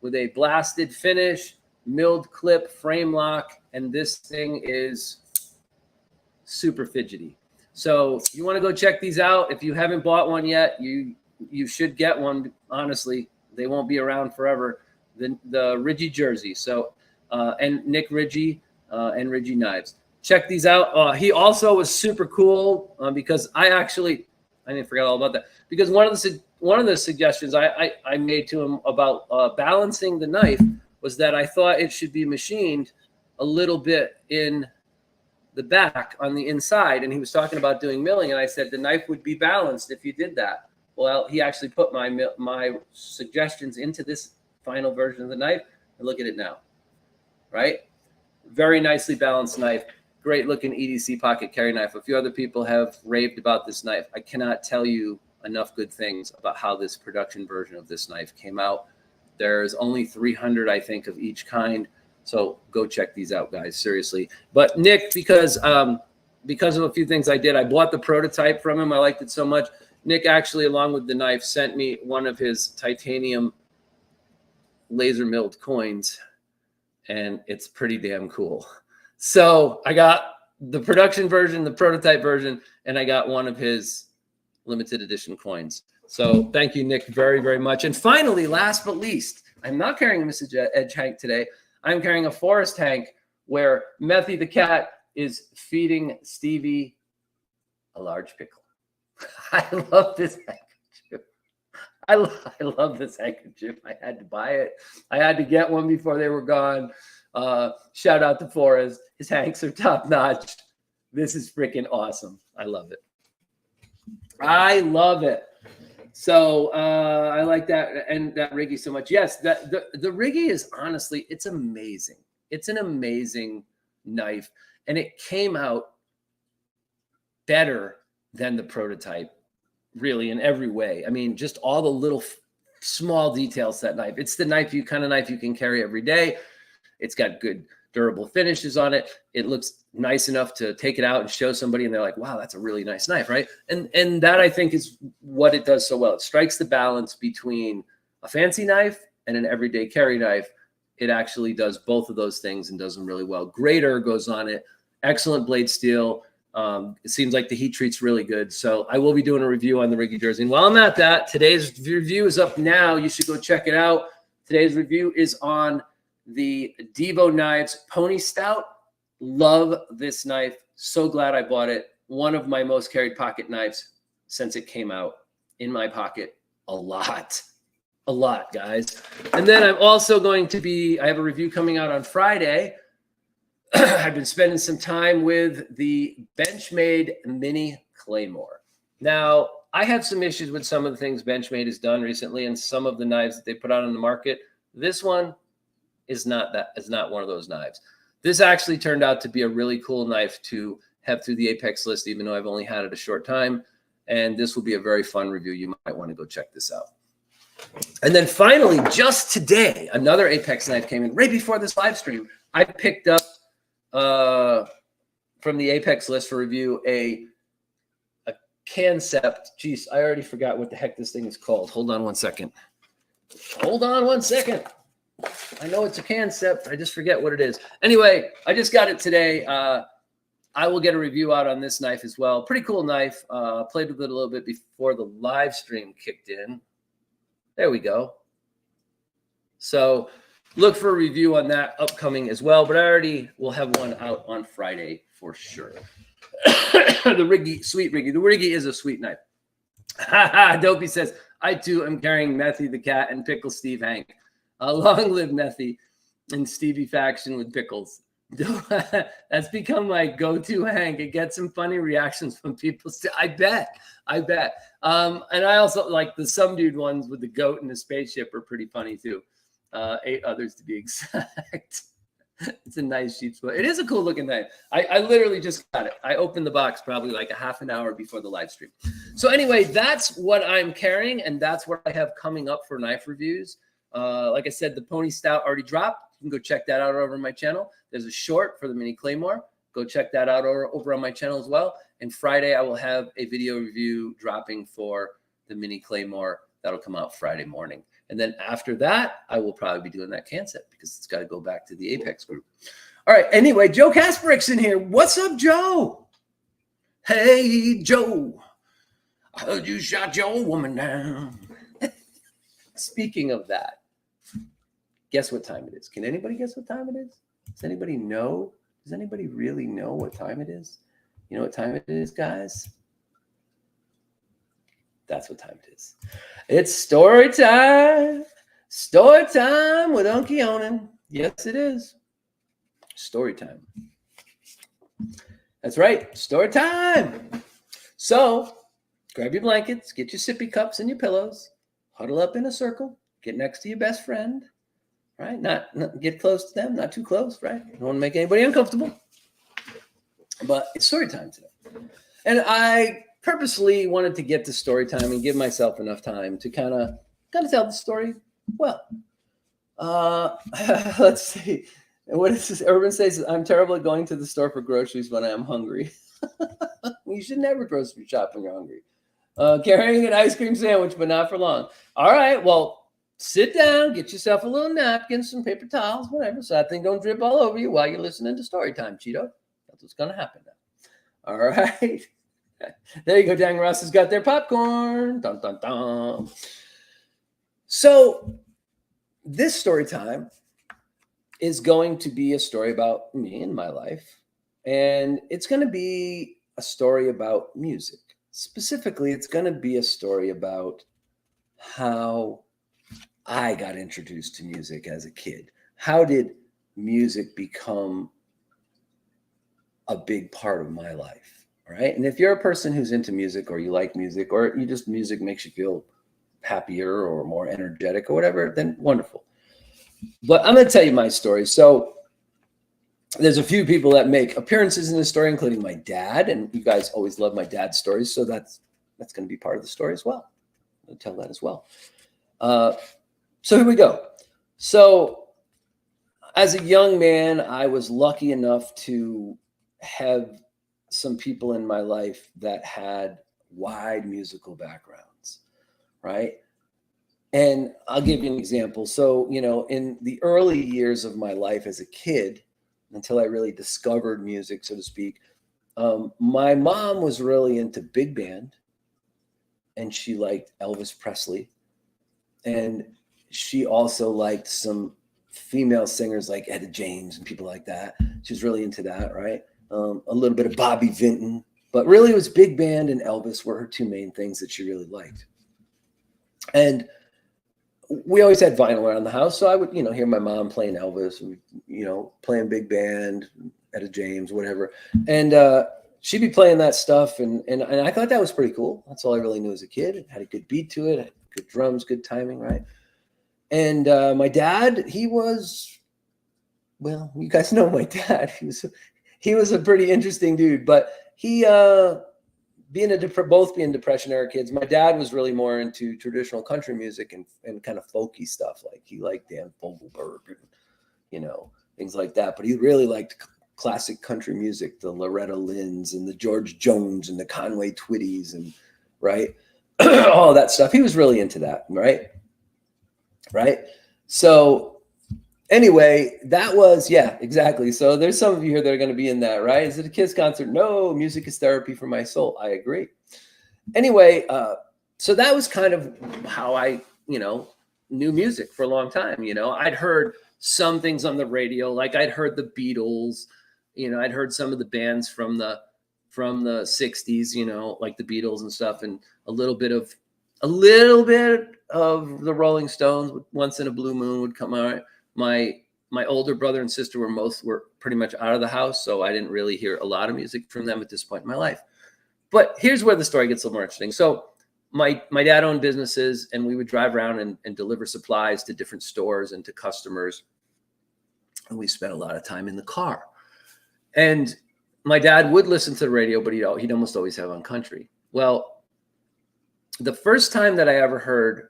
with a blasted finish, milled clip, frame lock, and this thing is super fidgety. So you want to go check these out. If you haven't bought one yet, you should get one. Honestly, they won't be around forever. The Ridgey jersey. So and Nick Ridgey and Ridgey knives. check these out. He also was super cool because I didn't forget all about that, because one of the suggestions I made to him about balancing the knife was that I thought it should be machined a little bit in the back on the inside, and he was talking about doing milling, and I said the knife would be balanced if you did that. Well, he actually put my suggestions into this final version of the knife, and look at it now, right? Very nicely balanced knife. Great looking EDC pocket carry knife. A few other people have raved about this knife. I cannot tell you enough good things about how this production version of this knife came out. There's only 300, I think, of each kind. So go check these out, guys, seriously. But Nick, because of a few things I did, I bought the prototype from him. I liked it so much. Nick actually, along with the knife, sent me one of his titanium laser milled coins, and it's pretty damn cool. So I got the production version, the prototype version, and I got one of his limited edition coins. So thank you, Nick, very, very much. And finally, last but least, I'm not carrying a Mrs. Edge Hank today. I'm carrying a Forest Hank where Methy the cat is feeding Stevie a large pickle. I love this handkerchief. I love this handkerchief. I had to buy it. I had to get one before they were gone. Shout out to Forrest. His hanks are top notch. This is freaking awesome. I love it. I love it. So I like that, and that Riggy so much. Yes, the Riggy is honestly, it's amazing. It's an amazing knife, and it came out better than the prototype, really, in every way. I mean, just all the little small details to that knife. It's the kind of knife you can carry every day. It's got good durable finishes on it. It looks nice enough to take it out and show somebody, and they're like, wow, that's a really nice knife, right? And that, I think, is what it does so well. It strikes the balance between a fancy knife and an everyday carry knife. It actually does both of those things and does them really well. Great ergos on it. Excellent blade steel. It seems like the heat treat's really good. So I will be doing a review on the Riggy jersey. And while I'm at that, today's review is up now. You should go check it out. Today's review is on the Devo Knives Pony Stout. Love this knife. So glad I bought it. One of my most carried pocket knives since it came out. In my pocket a lot, guys. And then I'm also going to be, I have a review coming out on Friday. I've been spending some time with the Benchmade Mini Claymore. Now, I have some issues with some of the things Benchmade has done recently and some of the knives that they put out on the market. This one is not one of those knives. This actually turned out to be a really cool knife to have through the Apex list, even though I've only had it a short time. And this will be a very fun review. You might want to go check this out. And then finally, just today, another Apex knife came in right before this live stream. I picked up from the Apex list for review a Concept. Jeez, I already forgot what the heck this thing is called. Hold on one second. I know it's a Concept. I just forget what it is. Anyway, I just got it today. I will get a review out on this knife as well. Pretty cool knife. Played with it a little bit before the live stream kicked in. There we go. So look for a review on that upcoming as well. But I already will have one out on Friday for sure. The Riggy, sweet Riggy. The Riggy is a sweet knife. Dopey says, I too am carrying Methy the cat and Pickle Steve Hank. Long live Methy and Stevie faction with pickles. That's become my go-to Hank. It gets some funny reactions from people. I bet. And I also like the some dude ones with the goat and the spaceship are pretty funny too. 8 others to be exact. It's a nice sheep's foot. It is a cool looking knife. I literally just got it. I opened the box probably like a half an hour before the live stream. So anyway, that's what I'm carrying, and that's what I have coming up for knife reviews. Like I said, the Pony Stout already dropped. You can go check that out over on my channel. There's a short for the Mini Claymore. Go check that out over on my channel as well. And Friday, I will have a video review dropping for the Mini Claymore. That'll come out Friday morning. And then after that, I will probably be doing that Concept because it's got to go back to the Apex group. All right. Anyway, Joe Kasparik's in here. What's up, Joe? Hey, Joe. I heard you shot your woman down. Speaking of that, guess what time it is? Can anybody guess what time it is? Does anybody know? Does anybody really know what time it is? You know what time it is, guys? That's what time it is. It's story time. Story time with Uncle Eionan. Yes, it is. Story time. That's right. Story time. So grab your blankets, get your sippy cups and your pillows, huddle up in a circle, get next to your best friend, right? Not get close to them, not too close, right? You don't want to make anybody uncomfortable. But it's story time today. And I purposely wanted to get to story time and give myself enough time to kind of tell the story well. Let's see. What is this? Urban says, I'm terrible at going to the store for groceries when I am hungry. You should never grocery shop when you're hungry. Carrying an ice cream sandwich, but not for long. All right, well, sit down, get yourself a little napkin, some paper towels, whatever, so that thing don't drip all over you while you're listening to story time, Cheeto. That's what's going to happen now. All right. There you go. Dang Ross has got their popcorn. Dun, dun, dun. So this story time is going to be a story about me and my life. And it's going to be a story about music. Specifically, it's going to be a story about how I got introduced to music as a kid. How did music become a big part of my life? All right. And if you're a person who's into music, or you like music, or you just music makes you feel happier or more energetic or whatever, then wonderful. But I'm going to tell you my story. So there's a few people that make appearances in the story, including my dad. And you guys always love my dad's stories. So that's going to be part of the story as well. I'll tell that as well. So here we go. So as a young man, I was lucky enough to have some people in my life that had wide musical backgrounds, right? And I'll give you an example. So, in the early years of my life as a kid, until I really discovered music, so to speak, my mom was really into big band, and she liked Elvis Presley. And she also liked some female singers like Etta James and people like that. She was really into that, right? A little bit of Bobby Vinton, but really it was big band and Elvis were her two main things that she really liked. And we always had vinyl around the house, so I would, hear my mom playing Elvis, and playing big band, Etta James, whatever, and she'd be playing that stuff, and I thought that was pretty cool. That's all I really knew as a kid. It had a good beat to it, had good drums, good timing, right? And my dad, he was, well, you guys know my dad. He was a pretty interesting dude, but he both being Depression era kids, my dad was really more into traditional country music and kind of folky stuff. Like he liked Dan Fogelberg and, things like that. But he really liked classic country music, the Loretta Lynn's and the George Jones and the Conway Twitties and right, all that stuff. He was really into that, right? So anyway, that was, yeah, exactly. So there's some of you here that are going to be in that, right? Is it a Kiss concert? No, music is therapy for my soul. I agree. Anyway, so that was kind of how I, knew music for a long time. I'd heard some things on the radio, like I'd heard the Beatles, I'd heard some of the bands from the 60s, like the Beatles and stuff, and a little bit of the Rolling Stones. Once in a blue moon would come out. My older brother and sister were pretty much out of the house, so I didn't really hear a lot of music from them at this point in my life. But here's where the story gets a little more interesting. So my dad owned businesses, and we would drive around and deliver supplies to different stores and to customers. And we spent a lot of time in the car. And my dad would listen to the radio, but he'd almost always have on country. Well, the first time that I ever heard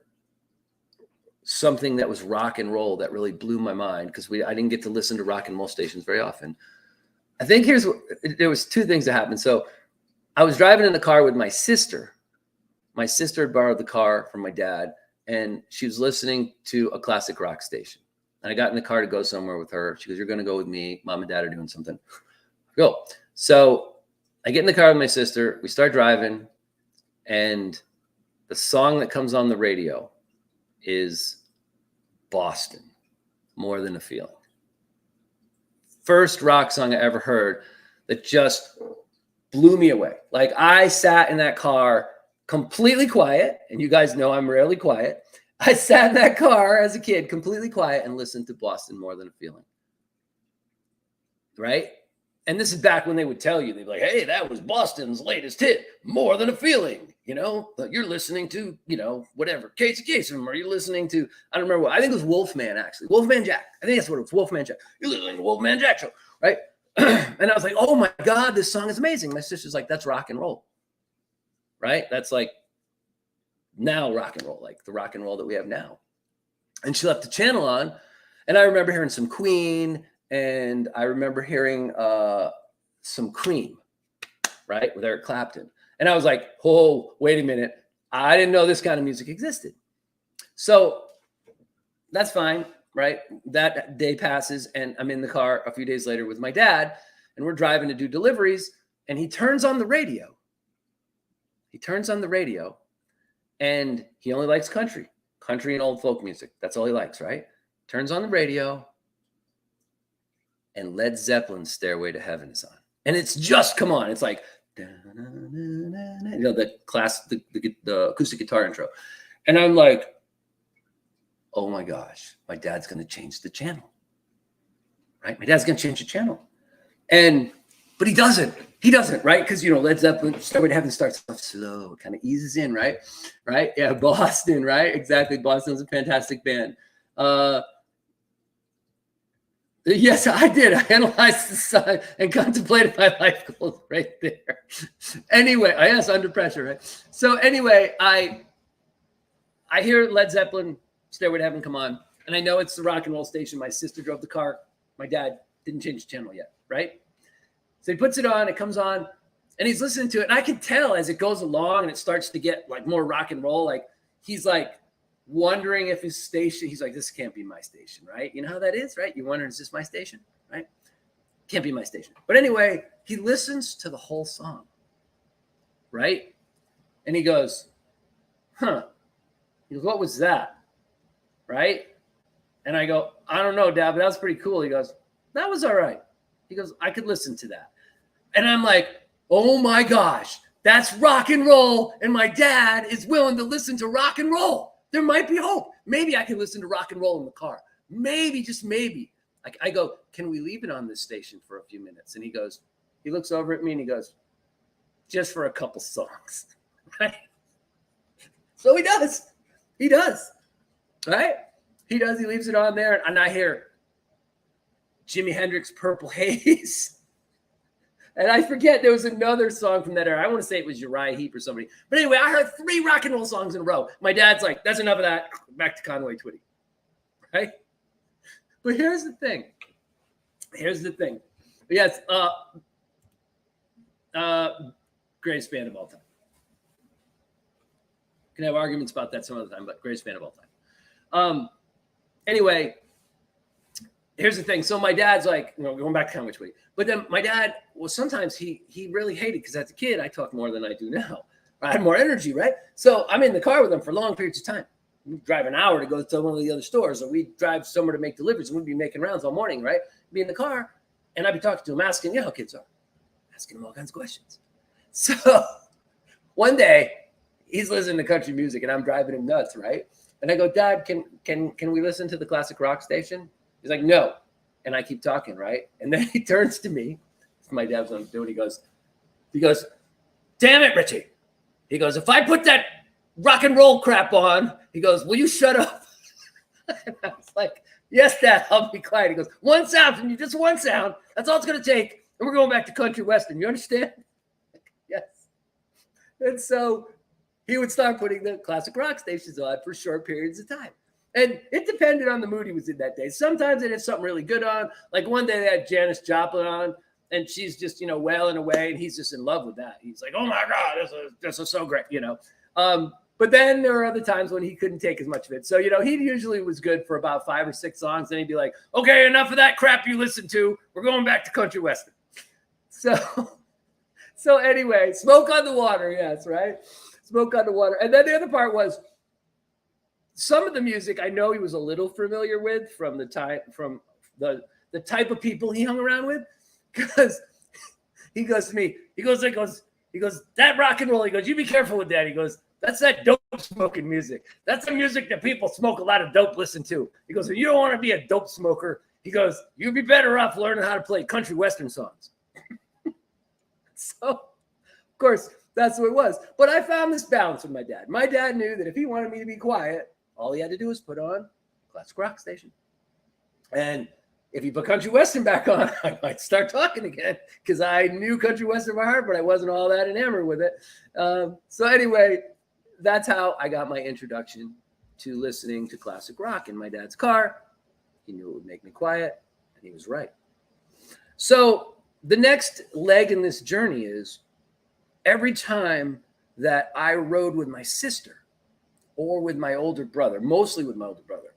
something that was rock and roll that really blew my mind, because I didn't get to listen to rock and roll stations very often. I think there was two things that happened. So I was driving in the car with my sister. My sister had borrowed the car from my dad, and she was listening to a classic rock station. And I got in the car to go somewhere with her. She goes, "You're going to go with me. Mom and dad are doing something." Go. So I get in the car with my sister. We start driving, and the song that comes on the radio is Boston, More Than a Feeling. first rock song I ever heard that just blew me away. Like I sat in that car completely quiet, and you guys know I'm rarely quiet. I sat in that car as a kid, completely quiet, and listened to Boston More Than a Feeling. Right? And this is back when they would tell you, they'd be like, hey, that was Boston's latest hit, More Than a Feeling. You know, you're listening to, you know, whatever, Casey Kasem, or you're listening to, I don't remember what, I think it was Wolfman, actually. Wolfman Jack. I think that's what it was, Wolfman Jack. You're listening to Wolfman Jack show, right? And I was like, oh my God, this song is amazing. My sister's like, that's rock and roll, right? That's like now rock and roll, like the rock and roll that we have now. And she left the channel on, and I remember hearing some Queen, and I remember hearing some Cream, right, with Eric Clapton. And I was like, oh, wait a minute. I didn't know this kind of music existed. So that's fine, right? That day passes, and I'm in the car a few days later with my dad, and we're driving to do deliveries, and he turns on the radio. He turns on the radio, and he only likes country and old folk music. That's all he likes, right? Turns on the radio, and Led Zeppelin's Stairway to Heaven is on. And it's just come on. It's like, you know, the acoustic guitar intro. And I'm like, oh my gosh, my dad's going to change the channel, right? My dad's going to change the channel. But he doesn't, right? Because, you know, Led Zeppelin, Stairway to Heaven starts off slow, kind of eases in, right? Right? Yeah, Boston, right? Exactly. Boston's a fantastic band. Yes, I did. I analyzed the song and contemplated my life goals right there. Anyway, yes, under pressure, right? So anyway, I hear Led Zeppelin, Stairway to Heaven come on, and I know it's the rock and roll station. My sister drove the car. My dad didn't change the channel yet, right? So he puts it on, it comes on, and he's listening to it. And I can tell as it goes along and it starts to get like more rock and roll, like he's like wondering if his station, he's like, this can't be my station, right? You know how that is, right? You wonder, is this my station, right? Can't be my station. But anyway, he listens to the whole song, right? And he goes, huh. He goes, what was that? Right? And I go, I don't know, Dad, but that was pretty cool. He goes, that was all right. He goes, I could listen to that. And I'm like, oh my gosh, that's rock and roll. And my dad is willing to listen to rock and roll. There might be hope. Maybe I can listen to rock and roll in the car. Maybe, just maybe. I go, can we leave it on this station for a few minutes? And he goes, he looks over at me and he goes, just for a couple songs. Right? So he does. He does. Right? He does. He leaves it on there. And I hear Jimi Hendrix, Purple Haze. And I forget, there was another song from that era. I want to say it was Uriah Heep or somebody. But anyway, I heard 3 rock and roll songs in a row. My dad's like, that's enough of that. Back to Conway Twitty. Right? But here's the thing. Yes, greatest band of all time. Can have arguments about that some other time, but greatest band of all time. Anyway, here's the thing. So my dad's like, you know, going back to Conway Twitty. But then my dad, well, sometimes he really hated, because as a kid, I talk more than I do now. I had more energy, right? So I'm in the car with him for long periods of time. We drive an hour to go to one of the other stores, or we drive somewhere to make deliveries, and we'd be making rounds all morning, right? Be in the car, and I'd be talking to him, asking, you know how kids are, asking him all kinds of questions. So one day, he's listening to country music, and I'm driving him nuts, right? And I go, Dad, can we listen to the classic rock station? He's like, no. And I keep talking, right? And then he turns to me. My dad's on doing. He goes, damn it, Richie. He goes, if I put that rock and roll crap on, he goes, will you shut up? And I was like, yes, Dad, I'll be quiet. He goes, one sound from you, just one sound. That's all it's going to take. And we're going back to country western. You understand? Yes. And so he would start putting the classic rock stations on for short periods of time. And it depended on the mood he was in that day. Sometimes they had something really good on. Like one day they had Janis Joplin on, and she's just, you know, wailing away, and he's just in love with that. He's like, oh my God, this is so great, you know. But then there were other times when he couldn't take as much of it. So, you know, he usually was good for about 5 or 6 songs. Then he'd be like, okay, enough of that crap you listened to. We're going back to country western. So anyway, Smoke on the Water, yes, right? Smoke on the Water. And then the other part was, some of the music I know he was a little familiar with from the time, from the the type of people he hung around with, because he goes to me, he goes, that rock and roll, he goes, you be careful with that. He goes, that's that dope smoking music. That's the music that people smoke a lot of dope listen to. He goes, if you don't want to be a dope smoker, he goes, you'd be better off learning how to play country western songs. So, of course, that's what it was. But I found this balance with my dad. My dad knew that if he wanted me to be quiet, all he had to do was put on classic rock station. And if he put country western back on, I might start talking again, because I knew country western by heart, but I wasn't all that enamored with it. So anyway, that's how I got my introduction to listening to classic rock in my dad's car. He knew it would make me quiet, and he was right. So the next leg in this journey is every time that I rode with my sister or with my older brother, mostly with my older brother,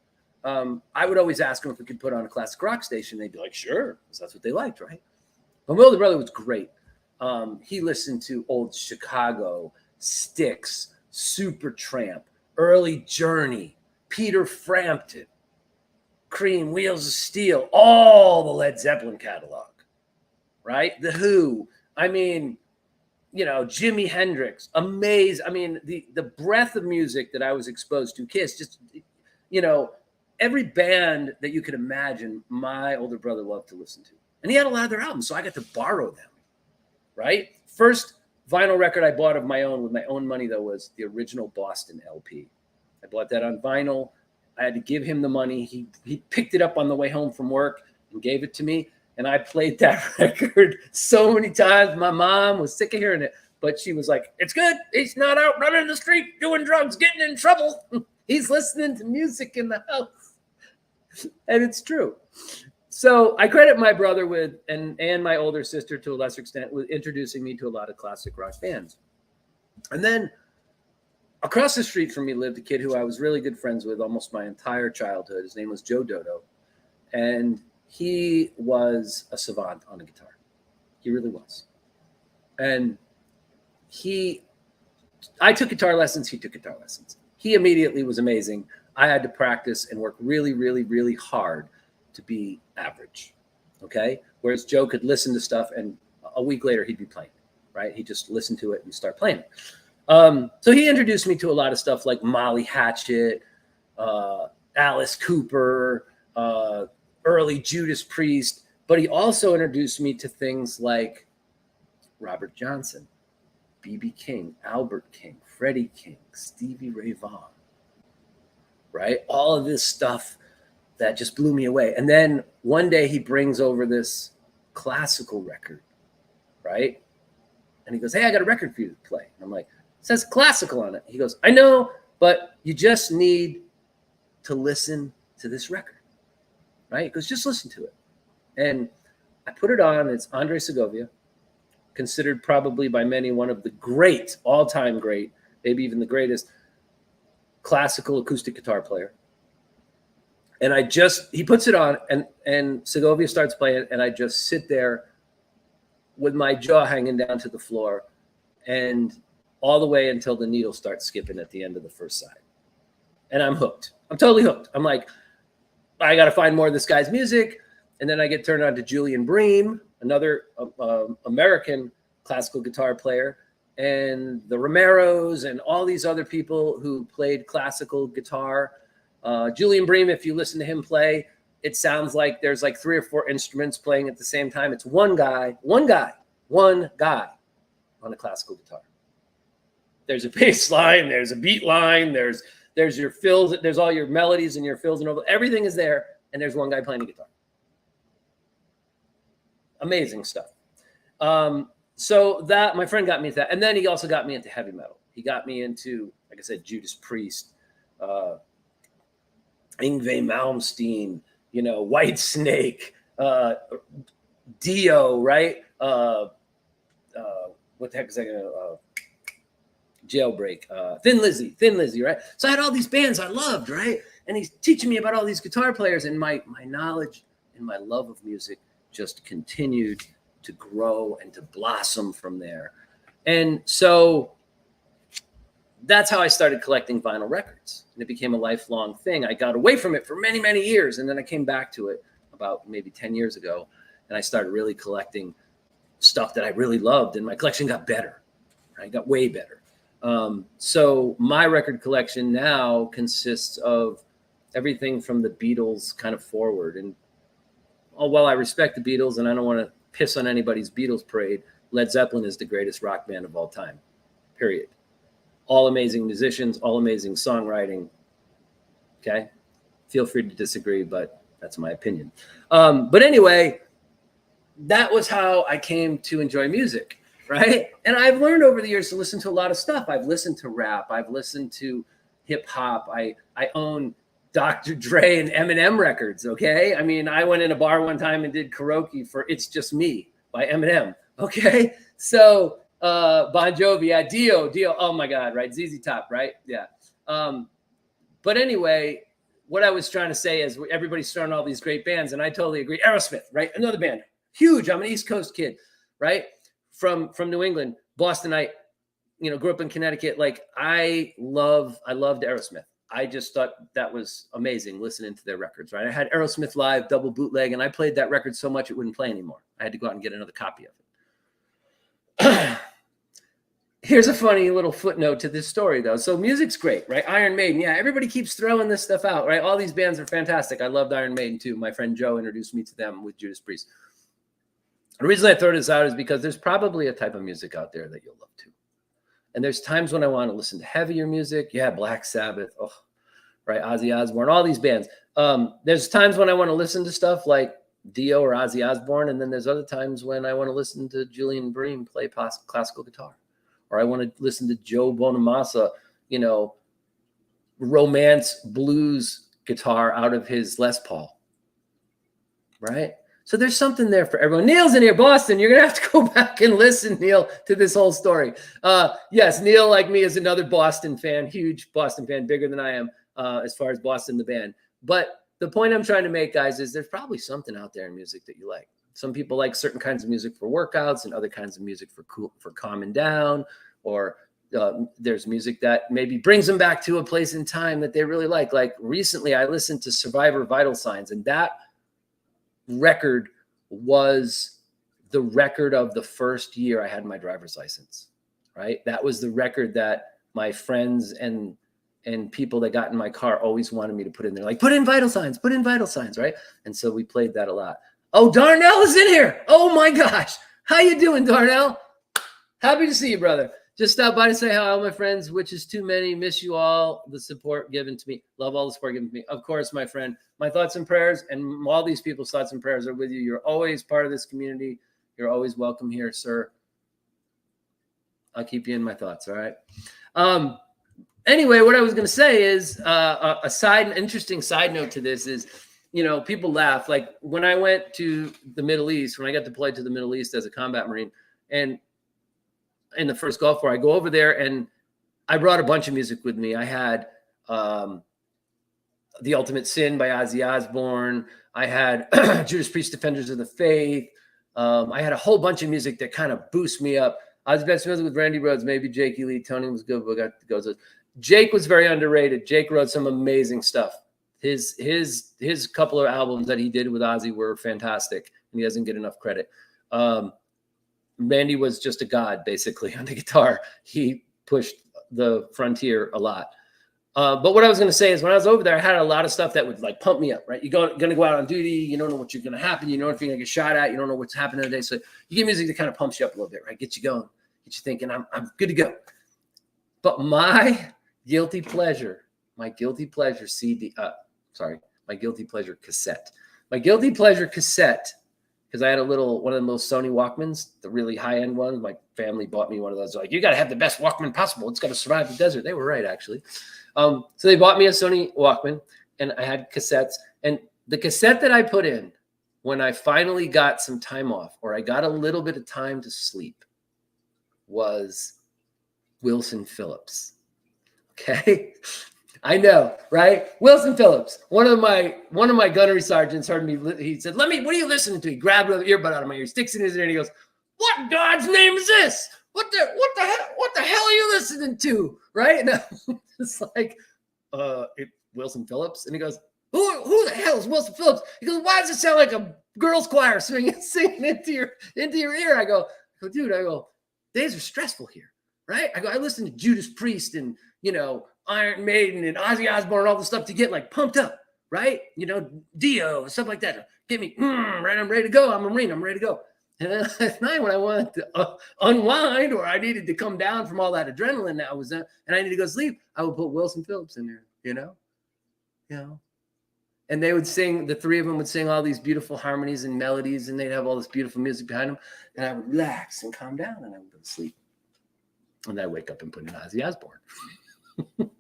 I would always ask them if we could put on a classic rock station. They'd be like, sure, because that's what they liked, right? But my older brother was great. He listened to old Chicago, Styx, Supertramp, early Journey, Peter Frampton, Cream, Wheels of Steel, all the Led Zeppelin catalog, right? The Who. I mean, Jimi Hendrix, amazing. I mean, the breadth of music that I was exposed to, Kiss, just, every band that you could imagine, my older brother loved to listen to. And he had a lot of their albums, so I got to borrow them, right? First vinyl record I bought of my own with my own money, though, was the original Boston LP. I bought that on vinyl. I had to give him the money. He picked it up on the way home from work and gave it to me. And I played that record so many times. My mom was sick of hearing it, but she was like, it's good. He's not out running the street doing drugs, getting in trouble. He's listening to music in the house. And it's true. So I credit my brother with, and my older sister to a lesser extent, with introducing me to a lot of classic rock bands. And then across the street from me lived a kid who I was really good friends with almost my entire childhood. His name was Joe Dodo. And he was a savant on a guitar. He really was. And I took guitar lessons. He took guitar lessons. He immediately was amazing. I had to practice and work really, really, really hard to be average. Okay. Whereas Joe could listen to stuff and a week later he'd be playing, right? He'd just listen to it and start playing. So he introduced me to a lot of stuff like Molly Hatchet, Alice Cooper, early Judas Priest, but he also introduced me to things like Robert Johnson, B.B. King, Albert King, Freddie King, Stevie Ray Vaughan, right? All of this stuff that just blew me away. And then one day he brings over this classical record, right? And he goes, hey, I got a record for you to play. And I'm like, it says classical on it. He goes, I know, but you just need to listen to this record, right? He goes, just listen to it. And I put it on. It's Andre Segovia, considered probably by many one of the great, all-time great, maybe even the greatest classical acoustic guitar player. And he puts it on and Segovia starts playing, and I just sit there with my jaw hanging down to the floor and all the way until the needle starts skipping at the end of the first side. And I'm hooked. I'm totally hooked. I'm like, I got to find more of this guy's music. And then I get turned on to Julian Bream, another American classical guitar player, and the Romeros and all these other people who played classical guitar. Julian Bream, if you listen to him play, it sounds like there's like 3 or 4 instruments playing at the same time. It's one guy on a classical guitar. There's a bass line, there's a beat line, there's your fills, there's all your melodies and your fills and all, everything is there, and there's one guy playing the guitar. Amazing stuff. So that, my friend got me into that. And then he also got me into heavy metal. He got me into, like I said, Judas Priest, Yngwie Malmsteen, White Snake, Dio, right? What the heck is that going to, Jailbreak, Thin Lizzy, right? So I had all these bands I loved, right? And he's teaching me about all these guitar players, and my knowledge and my love of music just continued to grow and to blossom from there. And so that's how I started collecting vinyl records. And it became a lifelong thing. I got away from it for many, many years. And then I came back to it about maybe 10 years ago, and I started really collecting stuff that I really loved, and my collection got better. Right, got way better. So my record collection now consists of everything from the Beatles kind of forward. And while I respect the Beatles and I don't want to piss on anybody's Beatles parade, Led Zeppelin is the greatest rock band of all time, period. All amazing musicians, all amazing songwriting. Okay. Feel free to disagree, but that's my opinion. But anyway, that was how I came to enjoy music. Right. And I've learned over the years to listen to a lot of stuff. I've listened to rap. I've listened to hip hop. I own Dr. Dre and Eminem records. Okay. I mean, I went in a bar one time and did karaoke for It's Just Me by Eminem. Okay. So Bon Jovi, yeah, Dio. Oh my God. Right. ZZ Top. Right. Yeah. But anyway, what I was trying to say is everybody's starting all these great bands. And I totally agree. Aerosmith. Right. Another band. Huge. I'm an East Coast kid. Right. From New England, Boston. I, grew up in Connecticut. Like I loved Aerosmith. I just thought that was amazing listening to their records, right? I had Aerosmith Live double bootleg, and I played that record so much it wouldn't play anymore. I had to go out and get another copy of it. Here's a funny little footnote to this story, though. So music's great, right? Iron Maiden. Yeah, everybody keeps throwing this stuff out, right? All these bands are fantastic. I loved Iron Maiden, too. My friend Joe introduced me to them with Judas Priest. The reason I throw this out is because there's probably a type of music out there that you'll love too. And there's times when I want to listen to heavier music. Yeah, Black Sabbath, right, Ozzy Osbourne, all these bands. There's times when I want to listen to stuff like Dio or Ozzy Osbourne, and then there's other times when I want to listen to Julian Bream play classical guitar, or I want to listen to Joe Bonamassa, romance blues guitar out of his Les Paul, right? So there's something there for everyone. Neil's in here, Boston. You're going to have to go back and listen, Neil, to this whole story. Yes, Neil, like me, is another Boston fan, huge Boston fan, bigger than I am as far as Boston, the band. But the point I'm trying to make, guys, is there's probably something out there in music that you like. Some people like certain kinds of music for workouts and other kinds of music for calming down, or there's music that maybe brings them back to a place in time that they really like. Like recently, I listened to Survivor Vital Signs, and that record was the record of the first year I had my driver's license, right? That was the record that my friends and people that got in my car always wanted me to put in there, like, put in Vital Signs, right? And so we played that a lot. Oh, Darnell is in here. Oh my gosh. How you doing, Darnell? Happy to see you, brother. Just stopped by to say hi, all my friends, which is too many. Miss you all. The support given to me. Love all the support given to me. Of course, my friend. My thoughts and prayers, and all these people's thoughts and prayers are with you. You're always part of this community. You're always welcome here, sir. I'll keep you in my thoughts, all right? Anyway, what I was going to say is an interesting side note to this is, people laugh. Like when I went to the Middle East, when I got deployed to the Middle East as a combat Marine, and in the first Gulf War, I go over there and I brought a bunch of music with me. I had The Ultimate Sin by Ozzy Osbourne. I had Judas Priest, Defenders of the Faith. I had a whole bunch of music that kind of boosts me up. I was best friends with Randy Rhoads, maybe Jake Lee. Tony was good, but got to go. Jake was very underrated. Jake wrote some amazing stuff. His couple of albums that he did with Ozzy were fantastic, and he doesn't get enough credit. Randy was just a god, basically, on the guitar. He pushed the frontier a lot. But what I was going to say is when I was over there, I had a lot of stuff that would like pump me up, right? You're going to go out on duty. You don't know what's going to happen. You know if you're going to get shot at. You don't know what's happening today. So you get music that kind of pumps you up a little bit, right? Get you going, get you thinking, I'm good to go. But my guilty pleasure cassette. My guilty pleasure cassette, because I had one of the most Sony Walkmans, the really high-end ones. My family bought me one of those. They're like, you got to have the best Walkman possible. It's got to survive the desert. They were right, actually. So they bought me a Sony Walkman, and I had cassettes. And the cassette that I put in when I finally got some time off, or I got a little bit of time to sleep, was Wilson Phillips. Okay? I know, right? Wilson Phillips. One of my gunnery sergeants heard me. He said, what are you listening to? He grabbed an earbud out of my ear, sticks it in his ear, and he goes, what in God's name is this? What the hell are you listening to? Right? And it's like, Wilson Phillips. And he goes, Who the hell is Wilson Phillips? He goes, why does it sound like a girls' choir singing into your ear? I go, dude, days are stressful here, right? I go, I listen to Judas Priest and, Iron Maiden and Ozzy Osbourne and all this stuff to get like pumped up, right? Dio and stuff like that. Get me, right, I'm ready to go. I'm a Marine, I'm ready to go. And then at night when I wanted to unwind or I needed to come down from all that adrenaline that I was in and I needed to go to sleep, I would put Wilson Phillips in there, And they would sing, the three of them would sing all these beautiful harmonies and melodies, and they'd have all this beautiful music behind them. And I would relax and calm down, and I would go to sleep. And I'd wake up and put in Ozzy Osbourne.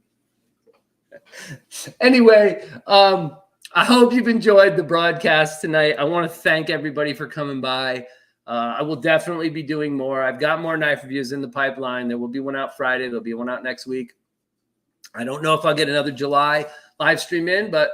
Anyway, I hope you've enjoyed the broadcast tonight. I want to thank everybody for coming by. I will definitely be doing more. I've got more knife reviews in the pipeline. There will be one out Friday. There'll be one out next week. I don't know if I'll get another July live stream in, but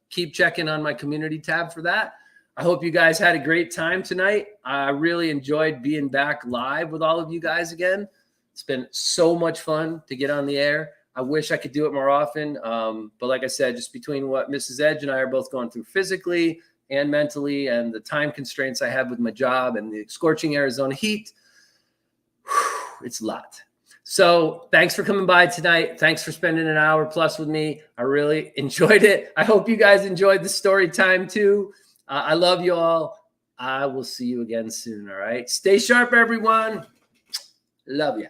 keep checking on my community tab for that. I hope you guys had a great time tonight. I really enjoyed being back live with all of you guys again. It's been so much fun to get on the air. I wish I could do it more often. But like I said, just between what Mrs. Edge and I are both going through physically and mentally and the time constraints I have with my job and the scorching Arizona heat, it's a lot. So thanks for coming by tonight. Thanks for spending an hour plus with me. I really enjoyed it. I hope you guys enjoyed the story time too. I love you all. I will see you again soon. All right. Stay sharp, everyone. Love you.